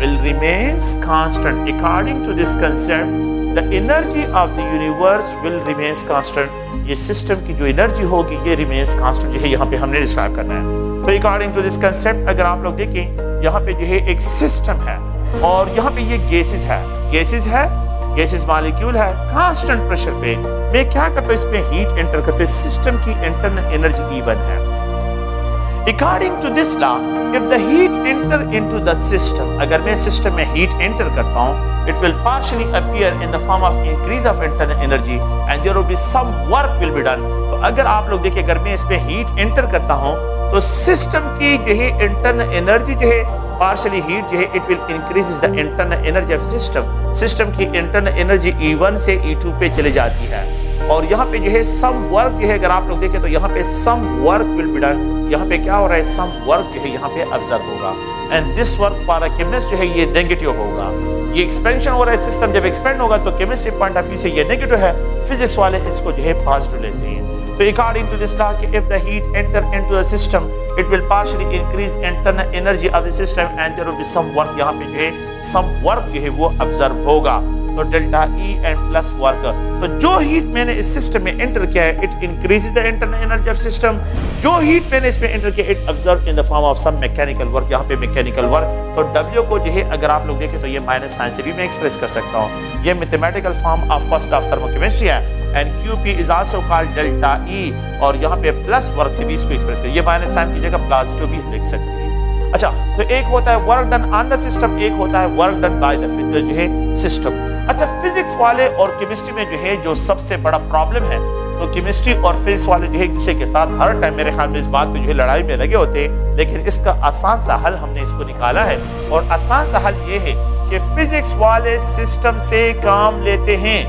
Will remains constant. According to this concept, the energy of the universe will remains constant. ये system की जो energy होगी ये remains constant जो है यहाँ पे हमने डिस्क्राइब करना है। तो according to this concept अगर आप लोग देखें यहाँ पे जो है एक सिस्टम है और यहाँ पे ये गैसेस है, गैसेस है, गैसेस मॉलिक्यूल है, कांस्टेंट प्रेशर पे मैं क्या करता हूँ इसमें हीट एंटर करते हैं, सिस्टम की इंटरनल एनर्जी इवन है। According to this law, if the heat enter into the system, अगर मैं सिस्टम में हीट एंटर करता हूँ, it will partially appear in the form of increase of internal energy and there will be some work will be done। तो अगर आप लोग देखिए अगर मैं इसमें हीट एंटर करता हूँ तो सिस्टम की जो है इंटरनल एनर्जी जो है पार्शियली हीट जो है it will increase the internal energy of system, system की इंटरनल एनर्जी E1 से E2 पे चली जाती है और यहाँ पे जो है सम वर्क जो है अगर आप लोग देखें तो यहाँ पे some work will be done, यहाँ पे क्या हो रहा है सम वर्क जो है यहाँ पे ऑब्जर्व होगा and this work for a chemist जो है ये नेगेटिव होगा। ये एक्सपेंशन हो रहा है, सिस्टम जब एक्सपेंड होगा तो केमिस्ट्री पॉइंट ऑफ व्यू से ये नेगेटिव है, फिजिक्स वाले इसको जो है पॉजिटिव लेते हैं। तो according to this law if the heat enter into the system it will partially increase internal energy of the system and there will be some work, यहाँ पे जो है some work जो है वो ऑब्जर्व होगा। तो delta E and plus work, तो जो हीट मैंने इस सिस्टम में एंटर किया है it increases the internal energy of system, जो हीट मैंने इसमें एंटर किया it observe in the form of some mechanical work, यहाँ पे मैकेनिकल वर्क। तो W को जो है अगर आप लोग देखें तो ये माइनस साइन से भी मैं एक्सप्रेस कर सकता हूँ, ये mathematical form of first of thermochemistry है and QP is also called delta E और यहाँ पे प्लस वर्क से भी इसको एक्सप्रेस कर, ये माइनस साइन की जगह पॉजिटिव भी लिख सकते हैं। अच्छा तो एक होता है work done on the system, एक होता है वर्क डन बाय द जो है सिस्टम। अच्छा फिजिक्स वाले और केमिस्ट्री में जो है जो सबसे बड़ा प्रॉब्लम है तो केमिस्ट्री और फिजिक्स वाले जो है एक दूसरे के साथ हर टाइम मेरे ख्याल में इस बात पे जो है लड़ाई में लगे होते हैं, लेकिन इसका आसान सा हल हमने इसको निकाला है और आसान सा हल ये है कि फिजिक्स वाले सिस्टम से काम लेते हैं,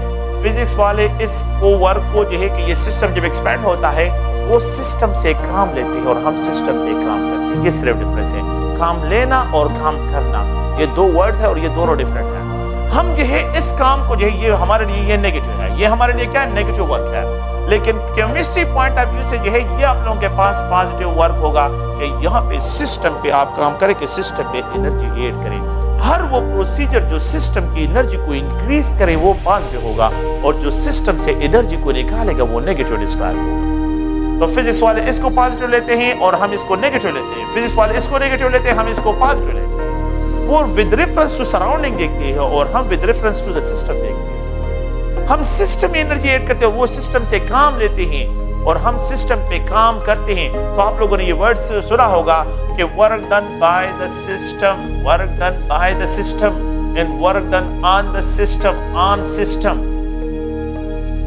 फिजिक्स वाले इस वर्क को जो है कि ये सिस्टम जब एक्सपैंड होता है वो सिस्टम से काम लेते हैं और हम सिस्टम पे काम करते हैं, ये सिर्फ डिफरेंस है। काम लेना और काम करना ये दो वर्ड्स है और ये दोनों डिफरेंट है। हम जो है इस काम को जो है ये हमारे लिए ये नेगेटिव है, ये हमारे लिए क्या है नेगेटिव वर्क है, लेकिन केमिस्ट्री पॉइंट ऑफ व्यू से जो है ये आप लोगों के पास पॉजिटिव वर्क होगा कि यहाँ पे सिस्टम पे आप काम करें कि सिस्टम पे एनर्जी ऐड करें, हर वो प्रोसीजर जो सिस्टम की एनर्जी को इंक्रीज करे वो पॉजिटिव होगा और जो सिस्टम से एनर्जी को निकालेगा वो नेगेटिव डिस्क्राइब होगा। तो फिजिक्स वाले इसको पॉजिटिव लेते हैं और हम इसको नेगेटिव लेते हैं, फिजिक्स वाले इसको नेगेटिव लेते हैं, हम इसको पॉजिटिव लेते हैं। वो विद रेफरेंस टू सराउंडिंग देखते हैं और हम with reference to the system देखते हैं। हम सिस्टम में एनर्जी ऐड करते हैं, वो सिस्टम से काम लेते हैं और हम सिस्टम पे काम करते हैं। तो आप लोगों ने ये वर्ड सुना होगा कि work done by the system, work done by the system and work done on the system, on system.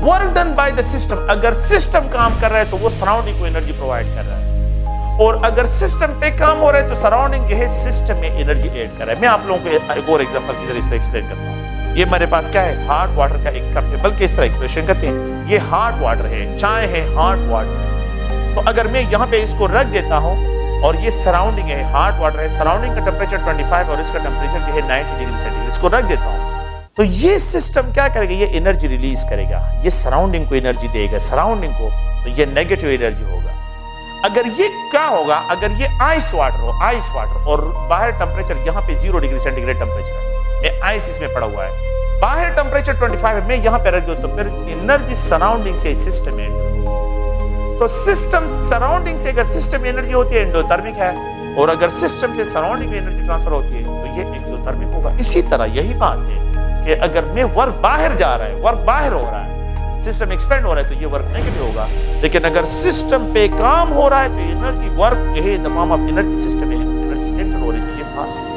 Work done by the system, अगर सिस्टम काम कर रहा है तो वो सराउंडिंग को एनर्जी प्रोवाइड कर रहा है और अगर सिस्टम पे काम हो रहा है तो सराउंडिंग जो है सिस्टम में एनर्जी ऐड कर रहा है। मैं आप लोगों को एक और एग्जांपल की जरिए इससे एक्सप्लेन करता हूँ। ये मेरे पास क्या है हॉट वाटर का एक कप है, बल्कि इस तरह एक्सप्रेशन करते हैं, ये हॉट वाटर है, चाय है हॉट वाटर। तो अगर मैं यहाँ पे इसको रख देता हूँ और ये सराउंडिंग है, हॉट वाटर है, सराउंडिंग का टेम्परेचर 25 और इसका टेम्परेचर जो है 90 डिग्री सेंटीग्रेड। इसको रख देता हूँ। तो ये सिस्टम क्या करेगा, ये एनर्जी रिलीज करेगा, ये सराउंडिंग को एनर्जी देगा, सराउंडिंग को, तो ये नेगेटिव एनर्जी होगा। अगर ये क्या होगा, अगर ये आइस वाटर हो, आइस वाटर, और बाहर टेम्परेचर यहाँ पे 0 डिग्री सेंटीग्रेड टेम्परेचर है, मैं आइस इसमें पड़ा हुआ है, बाहर टेम्परेचर 25 है, मैं यहाँ पे रख दूं तो फिर एनर्जी सराउंडिंग से सिस्टम में एंटर होगी। तो सिस्टम सराउंडिंग से अगर सिस्टम एनर्जी होती है एंडोथर्मिक है, और अगर सिस्टम से सराउंडिंग में एनर्जी ट्रांसफर होती है तो ये एक्सोथर्मिक होगा। इसी तरह यही बात है कि अगर मैं वर्क बाहर जा रहा है, वर्क बाहर हो रहा है, सिस्टम एक्सपेंड हो रहा है तो ये वर्क नेगेटिव होगा। लेकिन अगर सिस्टम पे काम हो रहा है तो एनर्जी वर्क जो है in the form of energy system में एनर्जी एंटर हो रही है, ये पॉजिटिव।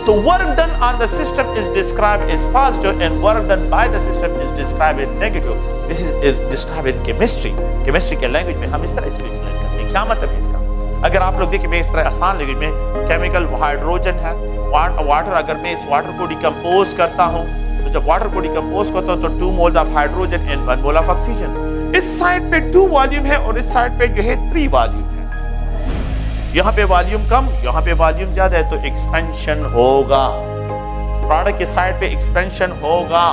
तो work done on the system is described as positive and work done by the system is described as negative. This is described in chemistry. Chemistry के language में हम इस तरह इसको एक्सप्लेन करते हैं। क्या मतलब है इसका? अगर आप लोग देखिए, मैं इस तरह आसान लैंग्वेज में, केमिकल हाइड्रोजन है, वाटर, अगर मैं इस वाटर को डिकम्पोज करता हूं तो जब वाटर को डिकम्पोज करता हूं तो 2 moles of hydrogen and 1 mole of oxygen. इस साइड पे 2 वॉल्यूम है और इस साइड पे जो है 3 वॉल्यूम है। यहां पे वॉल्यूम कम, यहां पे वॉल्यूम ज्यादा है तो एक्सपेंशन होगा, प्रोडक्ट के साइड पे एक्सपेंशन होगा।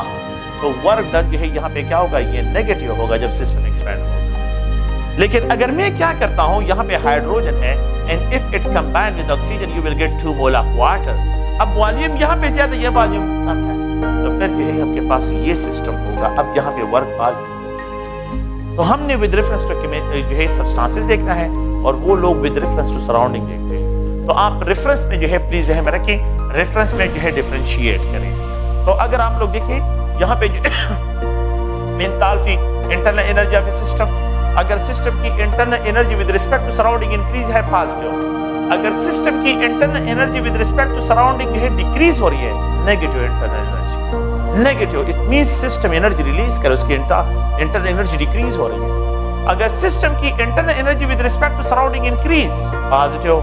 तो वर्क डन जो है यहां पे क्या होगा, ये नेगेटिव होगा जब सिस्टम एक्सपेंड होगा। लेकिन अगर मैं क्या करता हूं, यहां पे हाइड्रोजन है and if it combine with oxygen you will gate 2 mole of water. अब वॉल्यूम यहां पे ज्यादा, ये वॉल्यूम कम है, तो फिर जो है आपके पास ये सिस्टम होगा। अब यहां पे वर्क पॉजिटिव। तो हमने विद रेफरेंस टू जो है सब्सटेंसेस देखना है और वो लोग विद रेफरेंस टू सराउंडिंग देखते हैं। तो आप रेफरेंस में जो है प्लीज ध्यान में रखें, रेफरेंस में जो है डिफरेंशिएट करें। तो अगर आप लोग देखिए यहां पे मेंटाल्फी internal energy of a system, अगर सिस्टम की internal energy with respect to surrounding increase है पॉजिटिव, अगर सिस्टम की internal energy with respect to surrounding है डिक्रीज हो रही है negative internal energy, negative, it means system energy release कर, उसकी इंटरनल एनर्जी डिक्रीज हो रही है। अगर सिस्टम की internal energy with respect to surrounding increase positive,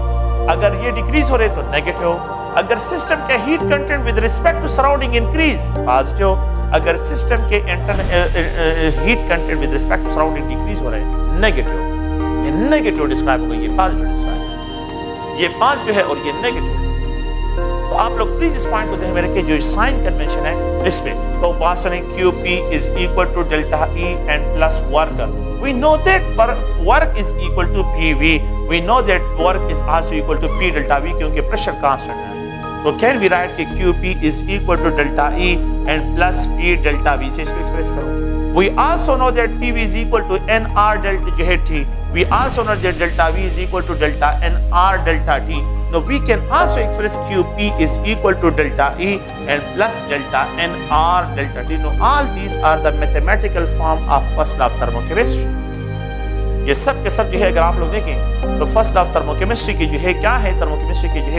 अगर ये डिक्रीज हो रही है तो नेगेटिव। अगर सिस्टम के heat content with respect to surrounding increase positive, अगर सिस्टम के internal heat content with respect to surrounding decrease हो रहा है नेगेटिव। ये नेगेटिव डिस्क्राइब होगा, ये पॉजिटिव डिस्क्राइब, ये पॉजिटिव है और ये नेगेटिव है। तो आप लोग प्लीज इस पॉइंट को ध्यान में रखिए, जो साइन कन्वेंशन है इसमें। तो बात सुने, QP is equal to delta E and plus work. We know that work is equal to PV. We know that work is also equal to P delta V क्योंकि प्रेशर कांस्टेंट है। So can we write कि QP is equal to delta E and plus P delta V से इसको express करो। We also know that PV is equal to NR delta जो है T. We also know that delta V is equal to delta NR delta T. Now we can also express QP is equal to delta E and plus delta NR delta T. Now all these are the mathematical form of first law of thermochemistry. ये सब के सब जो है अगर आप लोग देखें तो फर्स्ट लॉ ऑफ थर्मोकेमिस्ट्री की जो है क्या है, थर्मोकेमिस्ट्री की जो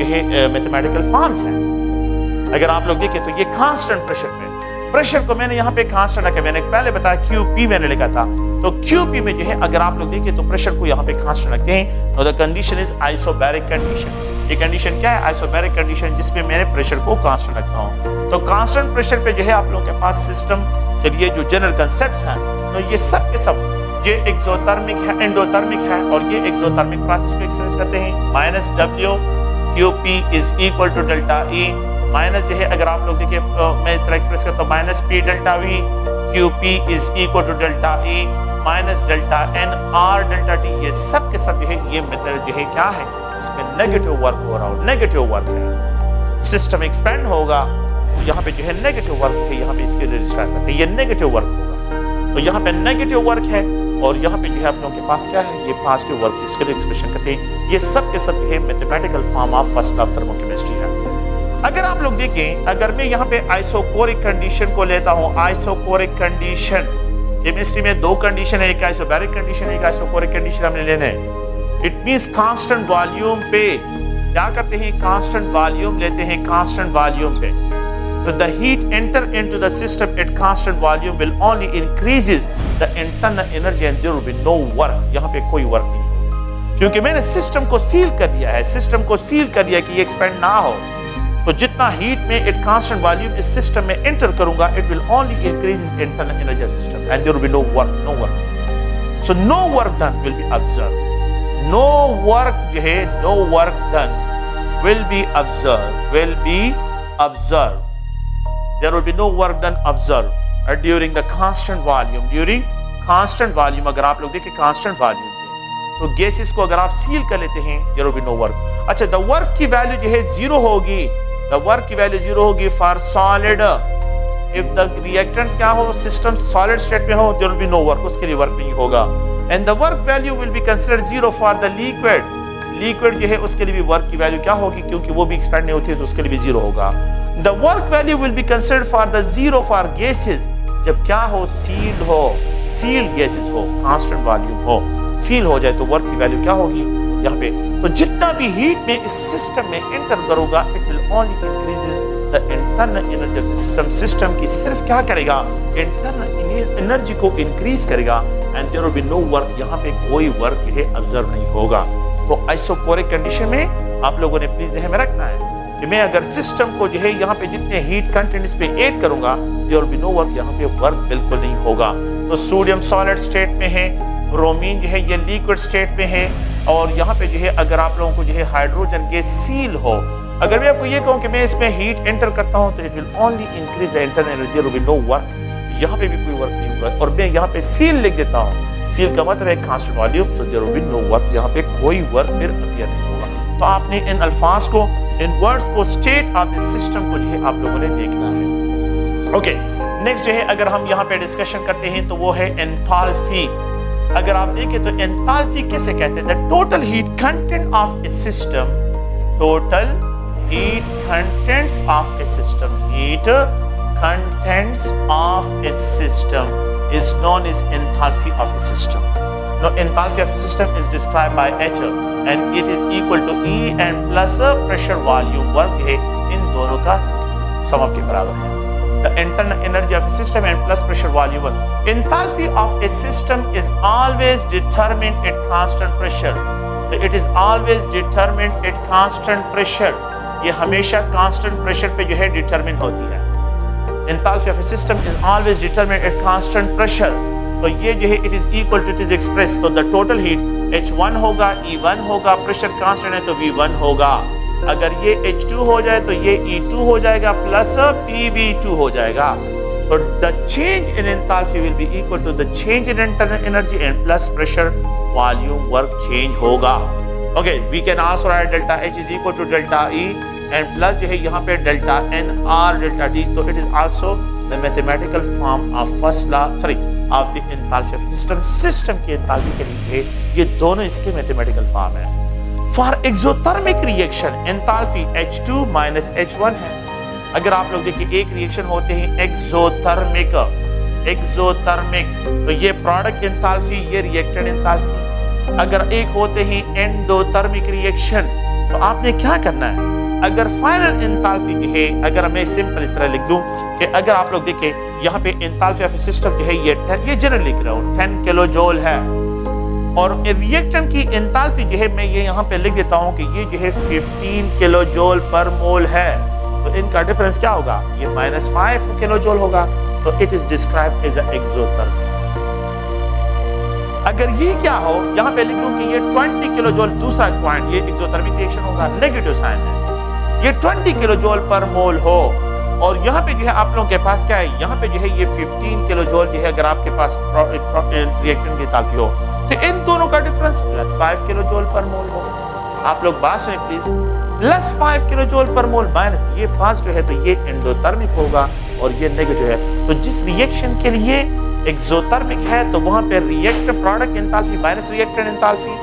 है मैथमेटिकल फॉर्म्स हैं। अगर आप लोग देखें तो ये कांस्टेंट प्रेशर पे, प्रेशर को मैंने यहाँ पे कांस्टेंट रखा, मैंने पहले बताया QP मैंने लिखा था, तो QP में जो है अगर आप लोग देखें तो प्रेशर को यहाँ पे कांस्टेंट रखते हैं। तो the condition is isobaric condition. ये कंडीशन क्या है? आइसोबैरिक कंडीशन, जिसमें मैंने प्रेशर को कांस्टेंट रखता हूँ। तो कांस्टेंट प्रेशर पे जो है आप लोगों के पास सिस्टम के लिए जो जनरल कंसेप्ट्स हैं, तो ये सब के सब ये एक्सोथर्मिक है, एंडोथर्मिक है, और ये एक्सोथर्मिक प्रोसेस को एक्सप्रेस करते हैं minus W QP is equal to delta E minus जो है अगर आप लोग देखिए मैं इस तरह एक्सप्रेस करता हूँ minus P delta V QP is equal to delta E minus delta NR delta T। ये सब के सब जो है ये मेथड जो है क्या है, इसमें नेगेटिव वर्क हो रहा हो, नेगेटिव वर्क है। सिस्टम एक्सपेंड होगा तो यहाँ पे जो है नेगेटिव वर्क है, यहाँ पे इसके लिए डिस्क्राइब करते हैं, ये नेगेटिव वर्क होगा। तो यहाँ पे नेगेटिव वर्क है और यहाँ पे जो है आप लोगों के पास क्या है, ये पॉजिटिव वर्क, इसके लिए एक्सप्रेशन करते हैं। ये सब के सब है mathematical form of first law of thermochemistry है। अगर आप लोग देखें, अगर मैं यहाँ पे आइसोकोरिक कंडीशन को लेता हूँ, आइसोकोरिक कंडीशन, केमिस्ट्री में 2 कंडीशन है, एक आइसोबैरिक कंडीशन है, एक आइसोकोरिक कंडीशन हमने लेने हैं। इट मींस कांस्टेंट वॉल्यूम पे क्या करते हैं, कांस्टेंट वॉल्यूम लेते हैं, कांस्टेंट वॉल्यूम पे। So the heat enter into the system at constant volume will only increases the internal energy and there will be no work. यहाँ पे कोई वर्क नहीं होगा क्योंकि मैंने सिस्टम को सील कर दिया है, सिस्टम को सील कर दिया कि ये एक्सपेंड ना हो। तो जितना हीट में एट कांस्टेंट वॉल्यूम इस सिस्टम में एंटर करूंगा, it will only increase internal energy system and there will be no work, no work. So no work done will be observe. No work जो है, no work done will be observed. There will be no work done observed during the constant volume. During constant volume, अगर आप लोग देखें constant volume तो gases को अगर आप सील कर लेते हैं, there will be no work. अच्छा, the work की वैल्यू जो है जीरो होगी. The work की वैल्यू जीरो होगी for solid. If the reactants क्या हो, सिस्टम solid state में हो, there will be no work. उसके लिए वर्क नहीं होगा. And the work value will be considered zero for the liquid. Liquid जो है उसके लिए भी वर्क की वैल्यू क्या होगी, क्योंकि वो भी एक्सपेंड नहीं होती है तो उसके लिए भी जीरो होगा. The work value will be considered for the zero for gases, जब क्या हो, सील्ड हो, सील्ड गैसेस हो, कांस्टेंट वॉल्यूम हो, सील हो जाए तो वर्क की वैल्यू क्या होगी यहाँ पे. तो जितना भी हीट में इस सिस्टम में एंटर करोगा, it will only increases the internal energy of system. System की सिर्फ क्या करेगा, इंटरनल एनर्जी को इंक्रीज करेगा. And there will be no work, यहाँ पे कोई वर्क जो है ऑब्जर्व नहीं होगा. तो आइसोपोरिक कंडीशन में आप लोगों ने प्लीज ध्यान में रखना है कि मैं अगर सिस्टम को जो है यहाँ पे जितने हीट कंटेंट इस पे ऐड करूंगा, there will be no work, यहाँ पे वर्क बिल्कुल नहीं होगा. तो सोडियम सॉलिड स्टेट में है, ब्रोमीन जो है ये लिक्विड स्टेट में है, और यहाँ पे जो है अगर आप लोगों को जो है हाइड्रोजन गैस सील हो, अगर मैं आपको ये कहूँ कि मैं इसमें हीट एंटर करता हूँ तो it will only increase the internal energy, there will be no work, यहाँ पे भी कोई वर्क नहीं होगा. और मैं यहाँ पे सील लिख देता हूँ, सील का मतलब है constant volume, so there will be no work, यहाँ पे कोई वर्क फिर अपीयर नहीं होगा. तो आपने इन अल्फाज को, इन वर्ड्स को, स्टेट ऑफ दिस सिस्टम को जो है आप लोगों ने देखना है. ओके, नेक्स्ट जो है अगर हम यहाँ पे डिस्कशन करते हैं तो वो है एंथैल्पी. अगर आप देखें तो एंथैल्पी कैसे कहते हैं, the total heat content of a system, total heat contents of a system, heat contents of a system is known as enthalpy of a system. Now, enthalpy of a system is described by H, and it is equal to E and plus pressure volume work है, इन दोनों का सम के बराबर है. The internal energy of a system and plus pressure volume work. Enthalpy of a system is always determined at constant pressure. So it is always determined at constant pressure. ये हमेशा constant pressure पे जो है determine होती है. Enthalpy of a system is always determined at constant pressure. तो ये जो है it is equal to, it is expressed, तो the total heat H1 होगा, E1 होगा, pressure constant है तो V1 होगा. अगर ये H2 हो जाए तो ये E2 हो जाएगा प्लस PV2 हो जाएगा. तो the change in enthalpy will be equal to the change in internal energy and plus pressure volume work change होगा. Okay, we can also write delta H is equal to delta E and plus जो है यहाँ पे delta N or delta D. तो it is also the mathematical form of first law of the enthalpy of system. System की enthalpy के लिए ये दोनों इसके मैथमेटिकल फॉर्म है. For exothermic reaction enthalpy H2 minus H1 है. अगर आप लोग देखिए एक रिएक्शन होते हैं एक्सोथर्मिक, तो ये प्रोडक्ट एंथैल्पी, ये रिएक्टेंट एंथैल्पी. अगर एक होते हैं एंडोथर्मिक रिएक्शन, तो आपने क्या करना है, अगर फाइनल एंथैल्पी जो है, अगर मैं सिंपल इस तरह लिख दूं कि अगर आप लोग देखें यहाँ पे एंथैल्पी ऑफ सिस्टम जो है ये 10, ये जनरल लिख रहा हूँ 10 किलो जूल है, और रिएक्टेंट की एंथैल्पी जो है मैं ये यहाँ पे लिख देता हूँ कि ये जो है 15 किलो जूल पर मोल है. तो इनका डिफरेंस क्या होगा, ये -5 किलो जूल होगा. तो it is described as exothermic. अगर ये क्या हो, यहाँ पे लिख दूं कि ये 20 किलो जूल, दूसरा पॉइंट, ये एक्सोथर्मिक रिएक्शन होगा, नेगेटिव साइन है. ये 20 किलो जूल पर मोल हो, और यहाँ पे जो है आप लोगों के पास क्या है, यहाँ पे जो है ये 15 किलो जूल जो है अगर आपके पास रिएक्टेंट की एंथैल्पी हो, तो इन दोनों का डिफरेंस +5 किलो जूल पर मोल हो. आप लोग बात सुनिए please, +5 kilo joule per mole minus ये पास जो है तो ये एंडोथर्मिक होगा और ये नेगेटिव है. तो जिस रिएक्शन के लिए एक्सोथर्मिक है तो वहां पे react product enthalpy minus reactant enthalpy,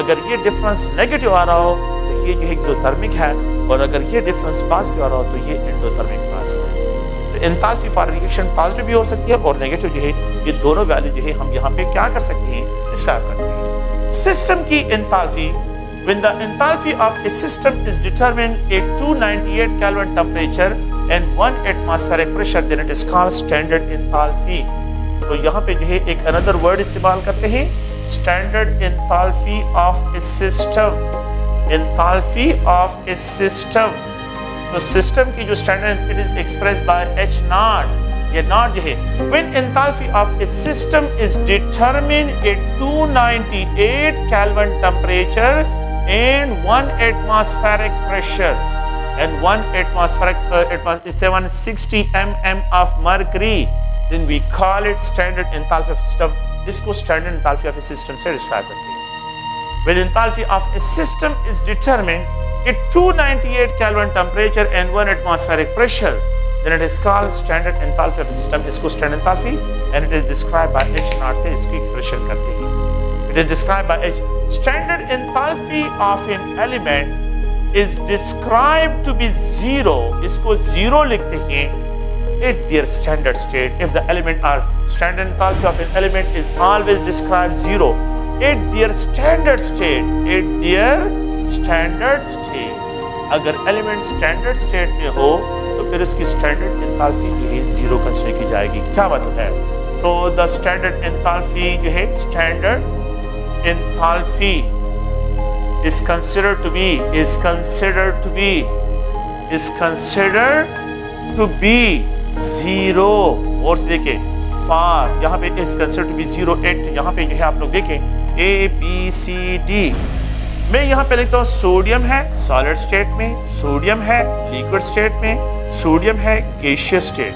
अगर ये डिफरेंस नेगेटिव आ रहा हो तो ये जो है एक्सोथर्मिक है, और अगर ये डिफरेंस पॉजिटिव आ रहा हो तो ये एंडोथर्मिक प्रोसेस है. तो एंथैल्पी फॉर रिएक्शन पॉजिटिव भी हो सकती है और नेगेटिव जो है, ये दोनों वैल्यू जो है हम यहाँ पे क्या कर सकते हैं, डिस्क्राइब करते हैं. सिस्टम की enthalpy, when the enthalpy of a system is determined at 298 Kelvin temperature and 1 atmospheric pressure, then it is called standard enthalpy. तो यहाँ पे जो है एक अनदर वर्ड इस्तेमाल करते हैं, standard enthalpy of a system. Enthalpy of a system, तो सिस्टम की जो standard, it is expressed by H0. ये नॉट जो है when enthalpy of a system is determined at 298 Kelvin temperature and 1 atmospheric pressure and 1 atmospheric 760 mm of mercury, then we call it standard enthalpy of system. इसको standard enthalpy of a system से describe करते हैं. When enthalpy of a system is determined at 298 Kelvin temperature and 1 atmospheric pressure, then it is called standard enthalpy of a system. इसको standard enthalpy and it is described by H naught से इसकी expression करते हैं. It is described by H. Standard enthalpy of an element is described to be zero. इसको zero लिखते हैं at their standard state. If the element or standard enthalpy of an element is always described zero at their standard state. At their standard state. अगर element standard state में हो तो फिर उसकी standard enthalpy जो है zero कंसीडर की जाएगी. क्या मतलब है? तो the standard enthalpy जो है standard enthalpy is considered to be zero. और देखिए far यहाँ पे is considered to be zero at यहाँ पे जो है आप लोग देखें A B C D. मैं यहाँ पे लिखता हूँ सोडियम है सॉलिड स्टेट में, सोडियम है लिक्विड स्टेट में, सोडियम है गैसियस स्टेट.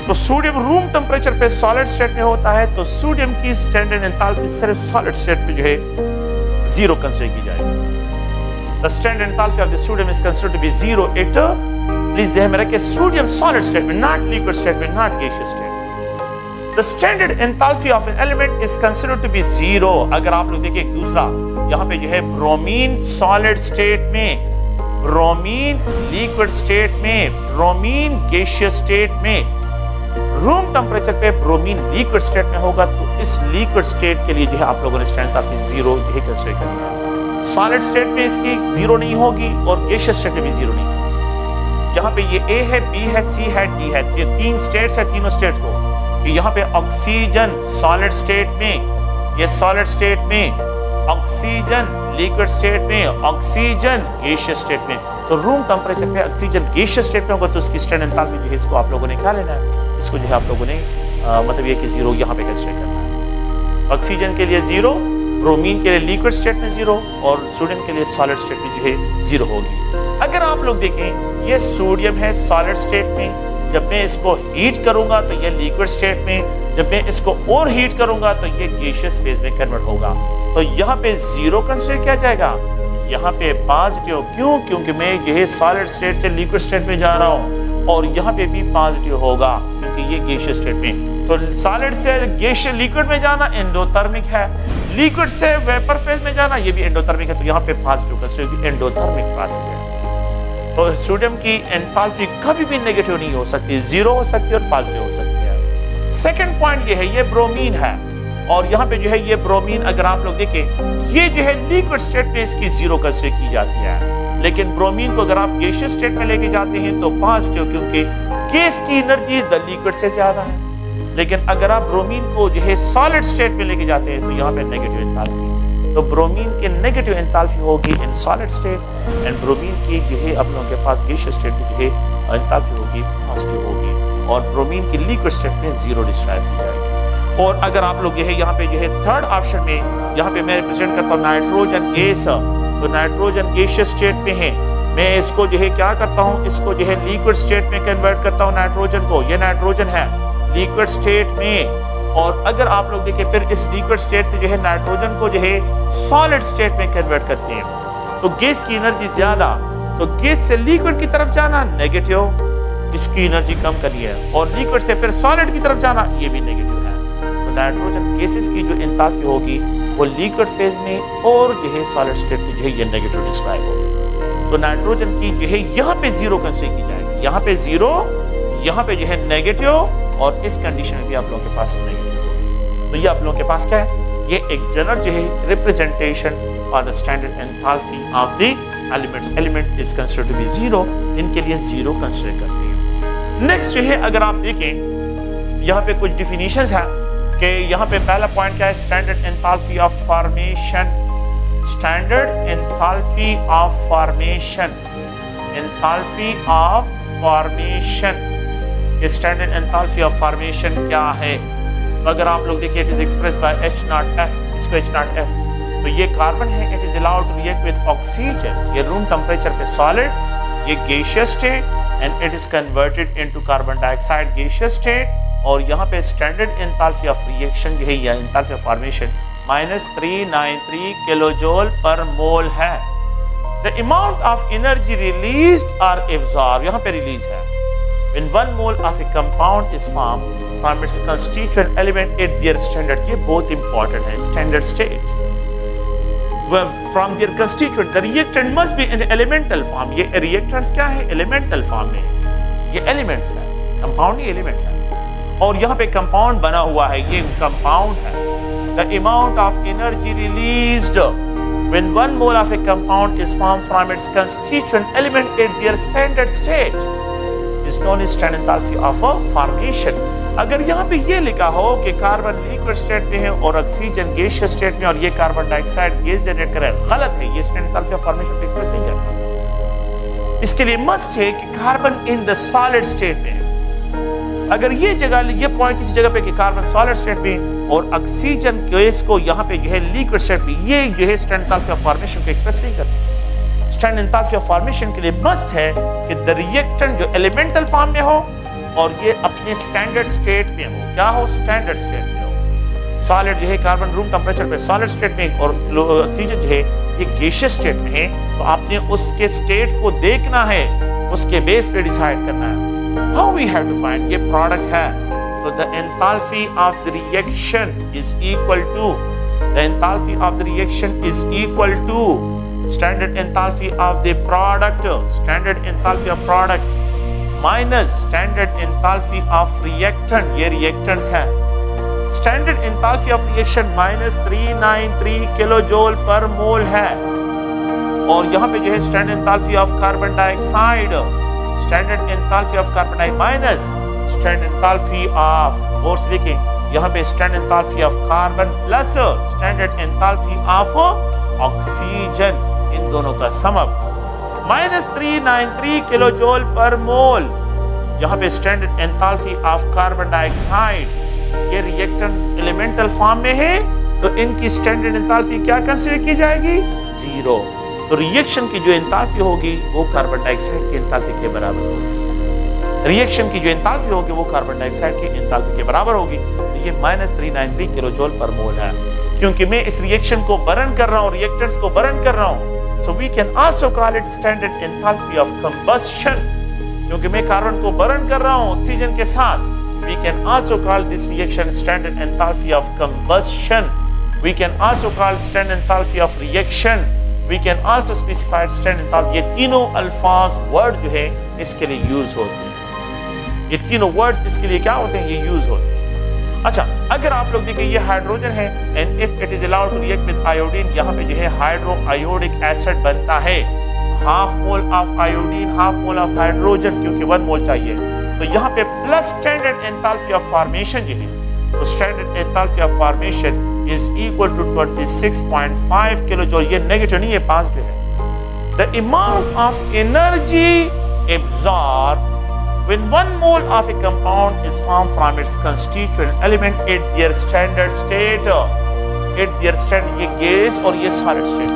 तो सोडियम रूम टेम्परेचर पे सॉलिड स्टेट में होता है तो सोडियम की स्टैंडर्ड एंथैल्पी सिर्फ सॉलिड स्टेट में जो है जीरो कंसीडर की जाएगी. The standard enthalpy of the sodium is considered to be zero at, please ध्यान में रखिए, सोडियम सॉलिड स्टेट में, नॉट लिक्विड स्टेट में, not gaseous state. The standard enthalpy of an element is considered to be zero. अगर आप लोग देखिए दूसरा यहाँ पे जो है ब्रोमीन सॉलिड स्टेट में, ब्रोमीन लिक्विड स्टेट में, ब्रोमीन गैसियस स्टेट में, रूम टेम्परेचर पे ब्रोमीन लिक्विड स्टेट में होगा तो इस लिक्विड स्टेट के लिए जो है आप लोगों ने स्टैंडर्ड एंथैल्पी जीरो जो है कंसीडर करना है. सॉलिड स्टेट में इसकी जीरो नहीं होगी और गैसियस स्टेट में भी जीरो नहीं होगी. यहाँ पे ये ए है, बी है, सी है, डी है, ये तीन स्टेट्स है. तीनों स्टेट्स को यहाँ पे ऑक्सीजन सॉलिड स्टेट में, ये सॉलिड स्टेट में, ऑक्सीजन लिक्विड स्टेट में, ऑक्सीजन गैसियस स्टेट में. तो रूम टेम्परेचर पे ऑक्सीजन गैसियस स्टेट में होगा तो उसकी स्टैंडर्ड एंथैल्पी जो है इसको आप लोगों ने क्या लेना है, इसको जो है आप लोगों ने मतलब ये कि जीरो यहाँ पे कंसीडर करना है. ऑक्सीजन के लिए जीरो, ब्रोमीन के लिए लिक्विड स्टेट में जीरो और सोडियम के लिए सॉलिड स्टेट में जो है जीरो होगी. अगर आप लोग देखें ये सोडियम है सॉलिड स्टेट में, जब मैं इसको हीट करूंगा तो ये लिक्विड स्टेट में, जब मैं इसको और हीट करूंगा तो ये गैसियस फेज में कन्वर्ट होगा. तो यहाँ पे जीरो कंसीडर किया जाएगा, यहाँ पे पॉजिटिव. क्यों? क्योंकि मैं ये सॉलिड स्टेट से लिक्विड स्टेट में जा रहा हूँ और यहाँ पे भी पॉजिटिव होगा क्योंकि ये गैसियस स्टेट में. तो सॉलिड से गैसियस लिक्विड में जाना एंडोथर्मिक है, लिक्विड से वेपर फेज में जाना ये भी एंडोथर्मिक है. तो यहाँ पे पॉजिटिव कंसीडर एंडोथर्मिक प्रोसेस है. तो सोडियम की एंथैल्पी कभी भी नेगेटिव नहीं हो सकती, जीरो हो सकती है और पॉजिटिव हो सकती है. सेकंड पॉइंट ये है, ये ब्रोमीन है और यहाँ पे जो है ये ब्रोमीन अगर आप लोग देखें ये जो है लिक्विड स्टेट में इसकी जीरो कंसीडर की जाती है, लेकिन ब्रोमीन को अगर आप गैसियस स्टेट में लेके जाते हैं तो पॉजिटिव क्योंकि गैस की एनर्जी द लिक्विड से ज्यादा है. लेकिन अगर आप ब्रोमीन को जो है सॉलिड स्टेट में लेके जाते हैं तो यहाँ पे नेगेटिव एंथैल्पी. तो ब्रोमीन की नेगेटिव एंथैल्पी होगी in solid state and bromine की जो है आप लोगों के पास गैसियस स्टेट में जो है एंथैल्पी होगी पॉजिटिव होगी और ब्रोमीन की लिक्विड स्टेट में जीरो डिस्क्राइब की जाएगी. और अगर आप लोग जो है यहाँ पे जो है थर्ड ऑप्शन में यहाँ पे मैं रिप्रेजेंट करता हूँ नाइट्रोजन गैस. तो नाइट्रोजन गैसियस स्टेट में है, मैं इसको जो है क्या करता हूँ, इसको जो है लिक्विड स्टेट में कन्वर्ट करता हूँ नाइट्रोजन को. ये नाइट्रोजन है लिक्विड स्टेट में और अगर आप लोग देखिए फिर इस लिक्विड स्टेट से जो है नाइट्रोजन को जो है सॉलिड स्टेट में कन्वर्ट करते हैं तो गैस की एनर्जी ज्यादा, तो गैस से लिक्विड की तरफ जाना नेगेटिव, इसकी एनर्जी कम करनी है और लिक्विड से फिर सॉलिड की तरफ जाना ये भी नेगेटिव है. तो नाइट्रोजन गैसेस की जो एंथैल्पी होगी वो लिक्विड फेज में और जो है सॉलिड स्टेट में जो है ये नेगेटिव डिस्क्राइब होगी. तो नाइट्रोजन की जो है यहाँ पे जीरो कंसीडर की जाएगी, यहाँ पे जीरो, यहाँ पे जो है नेगेटिव और इस कंडीशन में भी आप लोगों के पास नेगेटिव होगी. तो ये आप लोगों के पास क्या है, ये एक जनरल जो है रिप्रेजेंटेशन और the standard enthalpy of the elements is considered to be zero. इनके लिए जीरो कंसीडर करते हैं. नेक्स्ट जो है अगर आप देखें यहाँ पे कुछ डिफिनीशंस हैं कि यहाँ पे पहला पॉइंट क्या है, standard enthalpy of formation. Standard enthalpy of formation, enthalpy of formation. कि स्टैंडर्ड एंथैल्पी ऑफ फॉर्मेशन क्या है। तो अगर आप लोग देखिए, it is express bye H0F, इसको H0F, तो ये कार्बन है, it is allowed to react with oxygen, ये रूम टेम्परेचर पे सॉलिड, ये gaseous state and it is converted into carbon dioxide gaseous state. और यहाँ पे स्टैंडर्ड एंथैल्पी ऑफ रिएक्शन जो है या enthalpy of formation -393 kilojoule per mole है। The amount of energy released और एब्जॉर्ब, यहाँ पे रिलीज है, when 1 mole of a compound is formed from its constituent element at their standard, ये बहुत important है, standard state, from their constituent, the reactant must be in the elemental form। ये reactants क्या है, elemental form में, ये elements है, compound ही element है, और यहाँ पे compound बना हुआ है, ये compound है। The amount of energy released when 1 mole of a compound is formed from its constituent element at their standard state is known as standard enthalpy of a formation। अगर यहाँ पे ये लिखा हो कि कार्बन लिक्विड स्टेट में है और ऑक्सीजन गैसियस स्टेट में और ये कार्बन डाइऑक्साइड गैस जनरेट करे, गलत है, ये स्टैंडर्ड एंथैल्पी ऑफ फॉर्मेशन को एक्सप्रेस नहीं करता। इसके लिए मस्ट है कि carbon in the solid state में, अगर ये जगह, ये पॉइंट किसी जगह पे कि कार्बन सॉलिड स्टेट में और ऑक्सीजन गैस को यहाँ पे जो है लिक्विड स्टेट में, ये जो है स्टैंडर्ड एंथैल्पी ऑफ फॉर्मेशन को एक्सप्रेस नहीं करता। स्टैंडर्ड एंथैल्पी ऑफ फॉर्मेशन के लिए मस्ट है कि द रिएक्टेंट जो एलिमेंटल फॉर्म में हो और ये अपने स्टैंडर्ड स्टेट में हो। क्या हो, स्टैंडर्ड स्टेट में हो। सॉलिड जो है कार्बन रूम टेम्परेचर पे सॉलिड स्टेट में और ऑक्सीजन जो है ये गैसियस स्टेट में है, तो आपने उसके स्टेट को देखना है, उसके बेस पे डिसाइड करना है। How we have to find, ये प्रोडक्ट है, तो the enthalpy of the reaction is equal to, the enthalpy of the reaction is equal to standard enthalpy of the product, standard enthalpy of product minus standard enthalpy of reactant, ये reactants है। standard enthalpy of reaction -393 kilojoule per mole है, और यहाँ पे जो है standard enthalpy of carbon dioxide, standard enthalpy of carbon dioxide minus standard enthalpy of, और से देखें यहाँ पे standard enthalpy of carbon plus standard enthalpy of oxygen, इन दोनों का समअप -393 किलोजूल पर मोल। यहाँ पे standard enthalpy of carbon dioxide, ये रिएक्टेंट एलिमेंटल फॉर्म में है, तो इनकी स्टैंडर्ड एंथैल्पी क्या कंसीडर की जाएगी, 0। तो रिएक्शन की जो एंथैल्पी होगी वो कार्बन डाइऑक्साइड की एंथैल्पी के बराबर होगी। रिएक्शन की जो एंथैल्पी होगी वो कार्बन डाइऑक्साइड की एंथैल्पी के बराबर होगी। तो ये -393 किलोजूल पर मोल है, क्योंकि मैं इस रिएक्शन को बर्न कर रहा हूँ, रिएक्टेंट्स को बर्न कर रहा हूँ। So we can also call it standard enthalpy of combustion, क्योंकि मैं कार्बन को बर्न कर रहा हूँ ऑक्सीजन के साथ। We can also call this reaction standard enthalpy of combustion. We can also call standard enthalpy of reaction. We can also specify standard enthalpy। ये तीनों अल्फाज वर्ड जो है इसके लिए यूज होते हैं, ये तीनों वर्ड इसके लिए क्या होते हैं, ये यूज होते हैं। अच्छा, अगर आप लोग देखें ये हाइड्रोजन है and if it is allowed to react with iodine, यहाँ पे जो है हाइड्रो आयोडिक एसिड बनता है, half mole of iodine half mole of hydrogen, क्योंकि 1 मोल चाहिए, तो यहाँ पे plus standard enthalpy of formation जो है, तो standard enthalpy of formation is equal to 26.5 kilojoule, ये नेगेटिव नहीं है, पॉजिटिव है। The amount of energy absorb when 1 mole of a compound is formed from its constituent element at their standard state, at their standard, ये gas और ये solid state,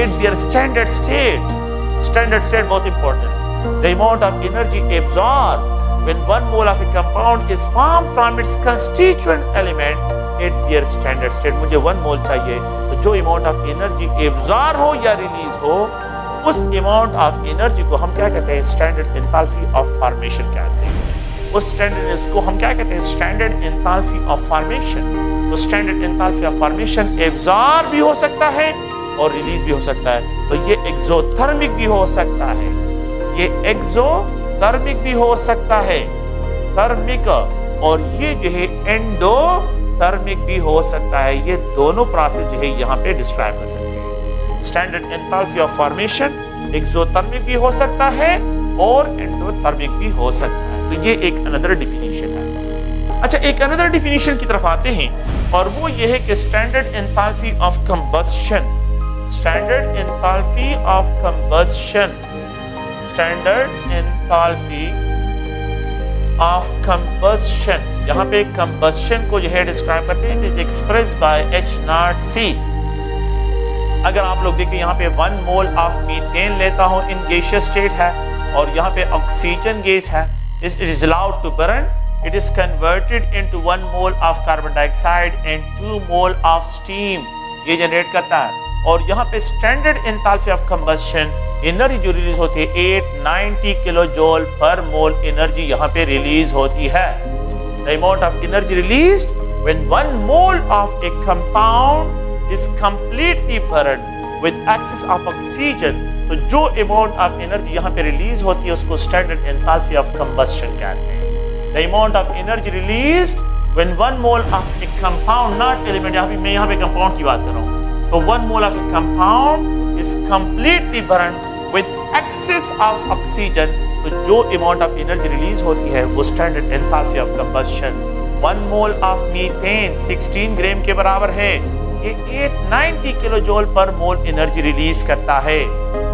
at their standard state बहुत important, the amount of energy absorbed when 1 mole of a compound is formed from its constituent element at their standard state, मुझे 1 mole चाहिए, तो जो amount of energy absorb हो या release हो, उस amount of energy को हम क्या कहते हैं, स्टैंडर्ड एंथैल्पी ऑफ फॉर्मेशन कहते हैं। उस स्टैंडर्ड को हम क्या कहते हैं, स्टैंडर्ड एंथैल्पी ऑफ फॉर्मेशन। तो standard enthalpy of formation absorb भी हो सकता है और रिलीज भी हो सकता है। तो ये एक्सोथर्मिक भी हो सकता है, ये एक्सोथर्मिक भी हो सकता है, थर्मिक, और ये जो है एंडोथर्मिक भी हो सकता है। ये दोनों प्रोसेस जो है यहाँ पे डिस्क्राइब कर सकते हैं। Standard enthalpy of formation exothermic भी हो सकता है और एंडोथर्मिक भी हो सकता है। तो ये एक अनदर डेफिनेशन है। अच्छा, एक अनदर डेफिनेशन की तरफ आते हैं, और वो ये है कि standard enthalpy of combustion, standard enthalpy of combustion, standard enthalpy of combustion, यहाँ पे कंबस्शन को जो है डिस्क्राइब करते हैं, it is express bye H0C। अगर आप लोग देखें यहाँ पे 1 मोल ऑफ मीथेन लेता हूँ, इन गैसियस स्टेट है, और यहाँ पे ऑक्सीजन गैस है, it is allowed to burn, it is converted into 1 mole of carbon dioxide and 2 mole of steam, ये जनरेट करता है। और यहाँ पे standard enthalpy of combustion, energy जो रिलीज होती है 890 kilo joule per mole energy यहाँ पे रिलीज होती है। The amount of energy released when 1 mole of a compound is completely burned with excess of oxygen, तो जो अमाउंट ऑफ एनर्जी यहाँ पे रिलीज होती है उसको स्टैंडर्ड एंथैल्पी ऑफ कंबस्शन कहते हैं। The amount of energy released when 1 mole of a compound, not element, मैं यहाँ पे कंपाउंड की बात कर रहा हूँ, तो 1 mole of a compound is completely burned with excess of oxygen, तो जो अमाउंट ऑफ एनर्जी रिलीज होती है वो standard enthalpy of combustion. 1 mole of methane 16 gram के बराबर है, ये 890 kilo joule per mole energy release करता है।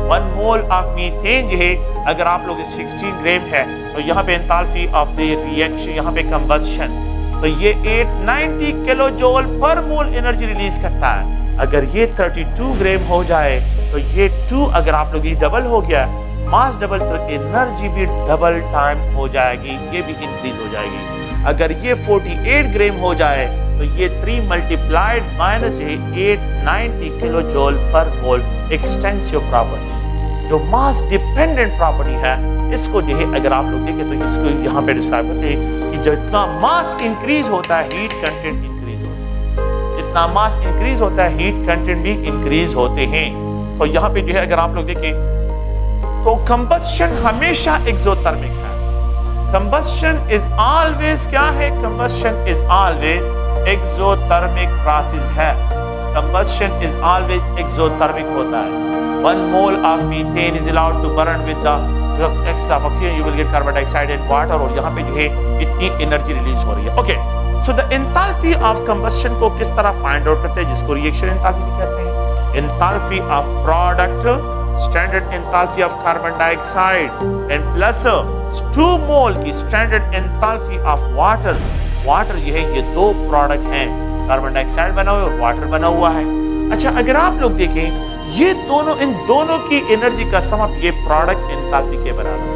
1 मोल ऑफ मीथेन जो है, अगर आप लोग 16 ग्राम है, तो यहाँ पे एंथैल्पी ऑफ द रिएक्शन, यहाँ पे कंबस्शन, तो ये 890 kilo joule per mole energy release करता है। अगर ये 32 ग्राम हो जाए तो ये 2, अगर आप लोग ये डबल हो गया, मास डबल, तो एनर्जी भी डबल टाइम हो जाएगी, ये भी इंक्रीज हो जाएगी। अगर ये 48 ग्राम हो जाए तो ये 3 multiplied minus 890 kilo joule per मोल एक्सटेंसिव प्रॉपर्टी, जो मास डिपेंडेंट प्रॉपर्टी है, इसको जो है अगर आप लोग देखें तो इसको यहाँ पे डिस्क्राइब करते हैं कि जितना मास इंक्रीज होता है हीट कंटेंट इंक्रीज होता है, जितना मास इंक्रीज होता है हीट कंटेंट भी इंक्रीज होते हैं। तो यहाँ पे जो है अगर आप लोग देखें तो कंबस्शन हमेशा एक्सोथर्मिक है। कंबस्शन इज ऑलवेज क्या है? Combustion is always exothermic process है। कंबस्शन इज ऑलवेज एक्सोथर्मिक होता है। 1 mole of methane is allowed to burn with the excess of oxygen, you will get carbon dioxide and water, और यहाँ पे जो है इतनी एनर्जी रिलीज हो रही है। Okay, so the enthalpy of combustion को किस तरह फाइंड आउट करते हैं, जिसको रिएक्शन एंथैल्पी भी कहते हैं। Enthalpy of product, standard enthalpy of carbon dioxide and plus 2 मोल की standard enthalpy of water. Water ये है, ये 2 प्रोडक्ट हैं, कार्बन डाइऑक्साइड बना हुआ है और वाटर बना हुआ है। अच्छा, अगर आप लोग देखें ये दोनों, इन दोनों की एनर्जी का सम ये प्रोडक्ट एंथैल्पी के बराबर है,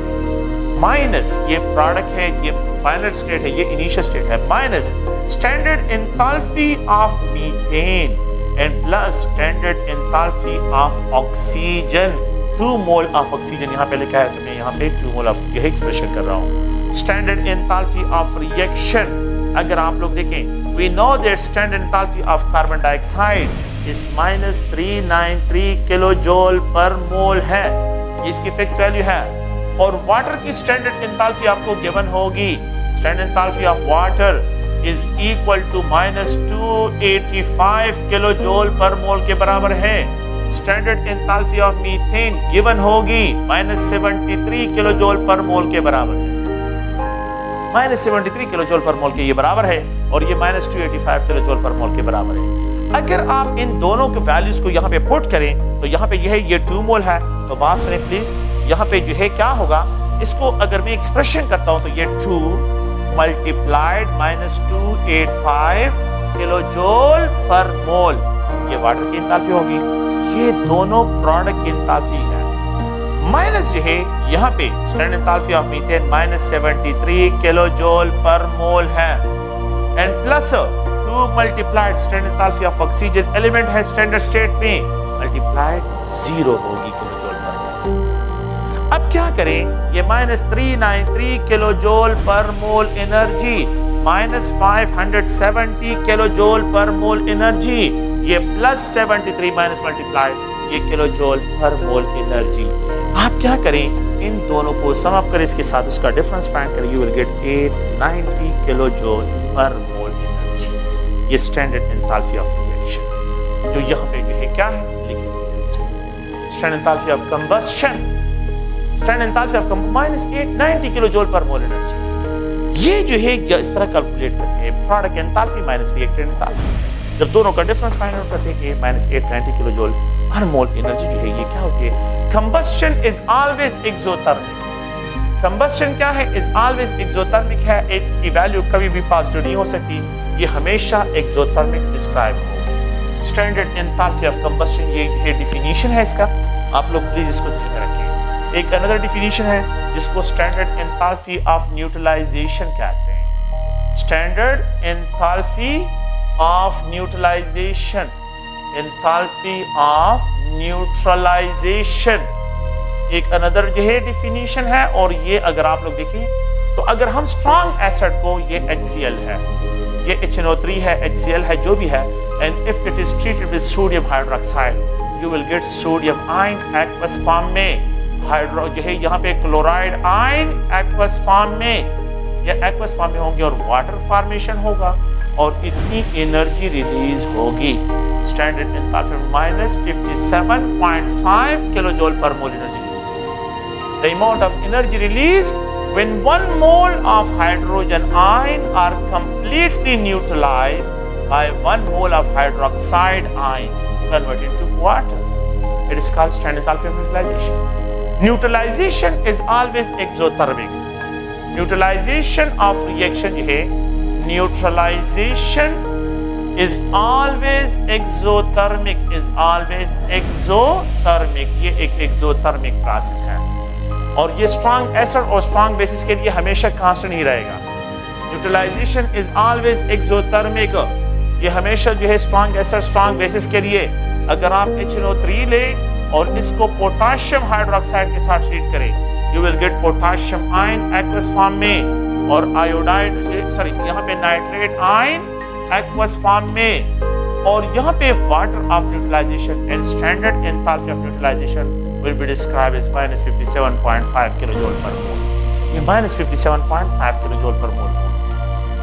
माइनस ये प्रोडक्ट है, ये फाइनल स्टेट है, ये इनिशियल स्टेट है, minus standard enthalpy of methane and plus standard enthalpy of oxygen. 2 mole of oxygen यहाँ पे लिखा है, तो मैं यहाँ पे 2 मोल ऑफ यही एक्सप्रेशन कर रहा हूँ। स्टैंडर्ड एंथैल्पी ऑफ रिएक्शन, अगर आप लोग देखें, we know that standard enthalpy of carbon dioxide is -393 kilo joule per mole है, इसकी फिक्स वैल्यू है। और वाटर की स्टैंडर्ड एंथैल्पी आपको गिवन होगी, standard enthalpy of water is equal to -285 kilo joule per mole के बराबर है। Standard enthalpy of methane given होगी -73 किलो जूल पर मोल के बराबर है, -73 किलो जूल पर मोल के ये बराबर है, और ये -285 किलो जूल पर मोल के बराबर है। अगर आप इन दोनों के वैल्यूज को यहाँ पे पुट करें तो यहाँ पे ये 2 मोल है, तो बात सुने प्लीज, यहाँ पे जो है क्या होगा, इसको अगर मैं एक्सप्रेशन करता हूँ तो ये 2 मल्टीप्लाइड -285 किलो जूल पर मोल, ये वाटर की एंथैल्पी होगी, ये दोनों प्रोडक्ट की एंथैल्पी है। माइनस जो है यहाँ पे standard enthalpy of methane -73 kilo joule per mole है, and plus 2 multiplied standard enthalpy of oxygen, element है स्टैंडर्ड स्टेट में, मल्टीप्लाइड 0 होगी किलो जूल पर मोल। अब क्या करें, ये -393 kilo joule per mole energy -570 kilo joule per mole energy, ये +73 minus multiplied ये kilo joule per mole energy. आप क्या करें, इन दोनों को सम अप करें, इसके साथ उसका डिफरेंस फाइंड करें, you will gate 890 kilo joule per mole energy. ये स्टैंडर्ड एंथैल्पी ऑफ रिएक्शन, जो यहाँ पे जो है क्या है लिखिए, standard enthalpy of combustion, standard enthalpy of -890 kilo joule per mole energy. ये जो है इस तरह कैलकुलेट करते हैं, product enthalpy minus reactant enthalpy. जब दोनों का डिफरेंस फाइंड आउट करते हैं कि -890 kilo joule per mole energy जो है ये क्या होती है, combustion is always exothermic. Combustion क्या है? इज ऑलवेज एक्सोथर्मिक है, इसकी वैल्यू कभी भी पॉजिटिव नहीं हो सकती, ये हमेशा एक्सोथर्मिक डिस्क्राइब होगी। स्टैंडर्ड एंथैल्पी ऑफ कंबस्शन, ये डिफिनीशन है इसका, आप लोग प्लीज इसको ध्यान में रखिए। एक अनदर डिफिनीशन है जिसको स्टैंडर्ड एंथैल्पी ऑफ न्यूट्रलाइजेशन कहते हैं। Standard enthalpy of neutralization, enthalpy of neutralization एक अनदर जो है डिफिनीशन है। और ये अगर आप लोग देखें तो अगर हम स्ट्रॉन्ग एसिड को, ये HCl है, ये HNO3 है, HCl है, जो भी है, and if it is treated with sodium hydroxide you will gate sodium ion aqueous form में, हाइड्रो जो है यहाँ पे क्लोराइड आयन एक्वस फॉर्म में, या एक्वस फॉर्म में होंगे और वाटर फॉर्मेशन होगा और इतनी एनर्जी रिलीज होगी। Standard enthalpy minus 57.5 kilo joule per mole energy. The amount of energy released when 1 mole of hydrogen ion are completely neutralized by 1 mole of hydroxide ion converted into water. It is called standard enthalpy of neutralization. Neutralization is always exothermic. Neutralization of reaction जो है, neutralization is always exothermic, is always exothermic. ये एक exothermic process है और ये strong acid और strong bases के लिए हमेशा कांस्टेंट ही रहेगा। न्यूट्रलाइजेशन इज ऑलवेज एक्सोथर्मिक, ये हमेशा जो है स्ट्रॉन्ग एसिड स्ट्रॉन्ग बेसिस के लिए, अगर आप HNO3 ले और इसको पोटाशियम हाइड्रोक्साइड के साथ ट्रीट करें you will gate potassium ion aqueous form में और आयोडाइड यहाँ पे नाइट्रेट आयन एक्वस फॉर्म में, और यहाँ पे water of neutralization and standard enthalpy of neutralization will be described as minus 57.5 kilojoule per mole. ये minus 57.5 kilojoule per mole.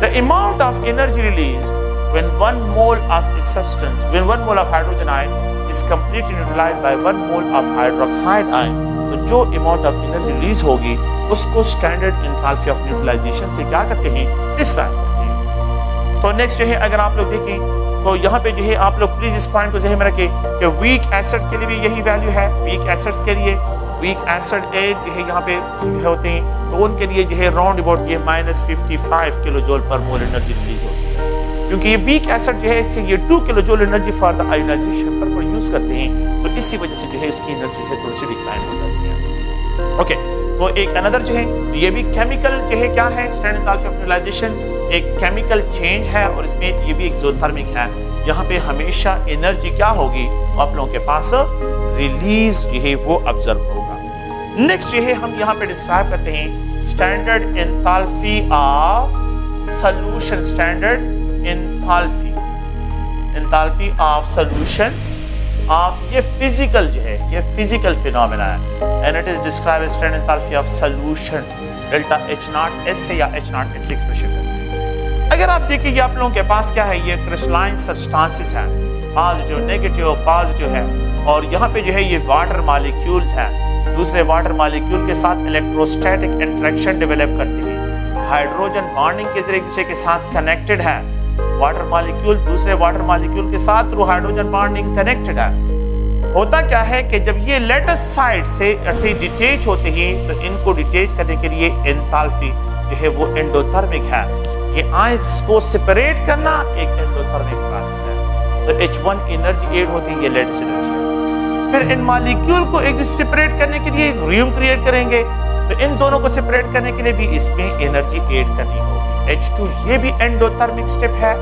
The amount of energy released when 1 mole of a substance, when 1 mole of hydrogen ion is completely neutralized by 1 mole of hydroxide ion, तो जो amount of energy release होगी उसको standard enthalpy of neutralization से क्या करते हैं? Describe करते हैं। तो next जो है अगर आप लोग देखें तो यहाँ पे जो है आप लोग प्लीज इस पॉइंट को ज़हन में रखें कि वीक एसिड के लिए भी यही वैल्यू है। वीक एसिड्स के लिए वीक एसिड जो है यहाँ पे होते हैं तो उनके लिए जो है राउंड अबाउट ये minus 55 kilo joule per mole energy release होती है, क्योंकि ये वीक एसिड जो है इससे ये 2 kilo joule energy for the ionization पर यूज करते हैं, तो इसी वजह से जो है इसकी एनर्जी है थोड़ी सी डिक्लाइन हो जाती है। ओके, तो एक अनदर जो है ये भी केमिकल जो है क्या है? स्टैंडर्ड एंथैल्पी ऑफ न्यूट्रलाइजेशन एक केमिकल चेंज है और इसमें ये भी एक्सोथर्मिक है। यहाँ पे हमेशा एनर्जी क्या होगी? आप लोगों के पास रिलीज जो है वो ऑब्जर्व होगा। नेक्स्ट जो है हम यहाँ पे डिस्क्राइब करते हैं standard enthalpy of solution, standard enthalpy of solution of, ये फिजिकल जो है ये फिजिकल फिनोमेना है and it is described as standard enthalpy of solution delta H0S से या H0S से एक्सप्रेशन करते हैं। अगर आप देखिए ये आप लोगों के पास क्या है? ये क्रिस्टलाइन सब्सटेंसेस हैं, पॉजिटिव नेगेटिव पॉजिटिव है, और यहाँ पे जो है ये वाटर मॉलिक्यूल्स हैं, दूसरे वाटर मॉलिक्यूल के साथ इलेक्ट्रोस्टैटिक इंटरेक्शन डेवलप करते हैं, हाइड्रोजन बॉन्डिंग के जरिए एक दूसरे के साथ कनेक्टेड है, वाटर मॉलिक्यूल दूसरे वाटर मॉलिक्यूल के साथ थ्रू हाइड्रोजन बॉन्डिंग कनेक्टेड है। होता क्या है कि जब ये लेटेस्ट साइड से डिटेच होते हैं तो इनको डिटेच करने के लिए एंथैल्पी जो है वो एंडोथर्मिक है, ये आयंस को सेपरेट करना एक एंडोथर्मिक प्रोसेस है। तो H1 एनर्जी ऐड होती है, ये लेटेस्ट एनर्जी है। फिर इन मॉलिक्यूल को एक दूसरे सेपरेट करने के लिए रियूम क्रिएट करेंगे, तो इन दोनों को सेपरेट करने के लिए भी इसमें एनर्जी ऐड करनी होगी। H2 ये भी एंडोथर्मिक स्टेप है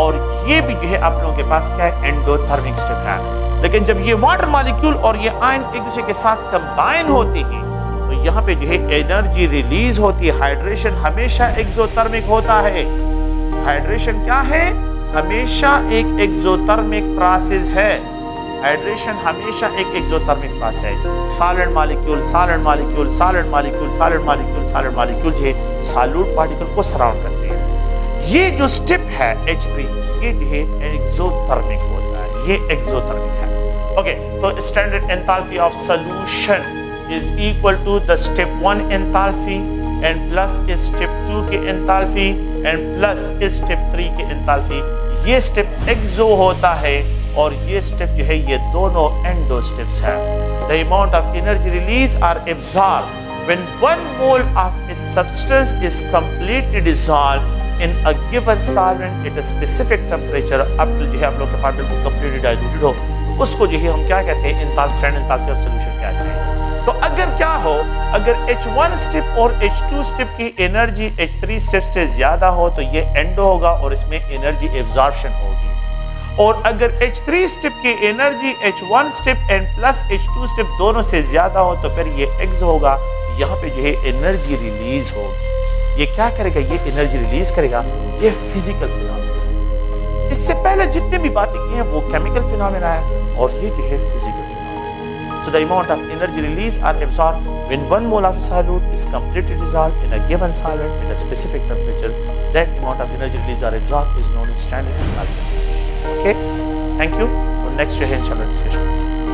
और ये भी जो है आप लोगों के पास क्या है? एंडोथर्मिक स्टेप है। लेकिन जब ये वाटर मॉलिक्यूल और ये आयन एक दूसरे के साथ कंबाइन होते हैं तो यहाँ पे जो है एनर्जी रिलीज होती है। हाइड्रेशन हमेशा एक्सोथर्मिक होता है। हाइड्रेशन क्या है? हमेशा एक एक्सोथर्मिक प्रोसेस है। हाइड्रेशन हमेशा एक एक्सोथर्मिक प्रोसेस है। Solid molecule solid molecule solid molecule solid molecule solid molecule जो है सॉल्यूट पार्टिकल को सराउंड करते हैं। ये जो स्टेप है H3 ये जो है एक्सोथर्मिक होता है, ये एक्सोथर्मिक है। ओके, तो standard enthalpy of solution is equal to the step 1 enthalpy and plus step 2 के enthalpy and plus step 3 के enthalpy। ये step exo होता है और ये step जो है ये दोनों endo steps है। The amount of energy release are absorbed when 1 mole of a substance is completely dissolved in a given solvent at a specific temperature up to जो है आप लोग के पार्टिकल को completely diluted हो, उसको जो है हम क्या कहते हैं, enthalpy standard enthalpy of solution कहते हैं। तो अगर क्या हो, अगर H1 स्टेप और H2 स्टेप की एनर्जी H3 स्टेप से ज्यादा हो तो ये एंडो होगा और इसमें एनर्जी एब्जॉर्प्शन होगी। और अगर H3 स्टेप की energy H1 step and plus H2 step दोनों से ज्यादा हो तो फिर ये एक्स होगा, यहाँ पे जो है एनर्जी रिलीज होगी। ये क्या करेगा, ये एनर्जी रिलीज करेगा, ये फिजिकल फिनोमेना। इससे पहले जितने भी बातें की हैं वो केमिकल फिनोमेना है और ये जो है physical phenomena. So the amount of energy release or absorbed when 1 mole of a solute is completely dissolved in a given solvent at a specific temperature, that amount of energy release or absorbed is known as standard enthalpy of solution. Okay, thank you. और next जो है इंशाल्लाह discussion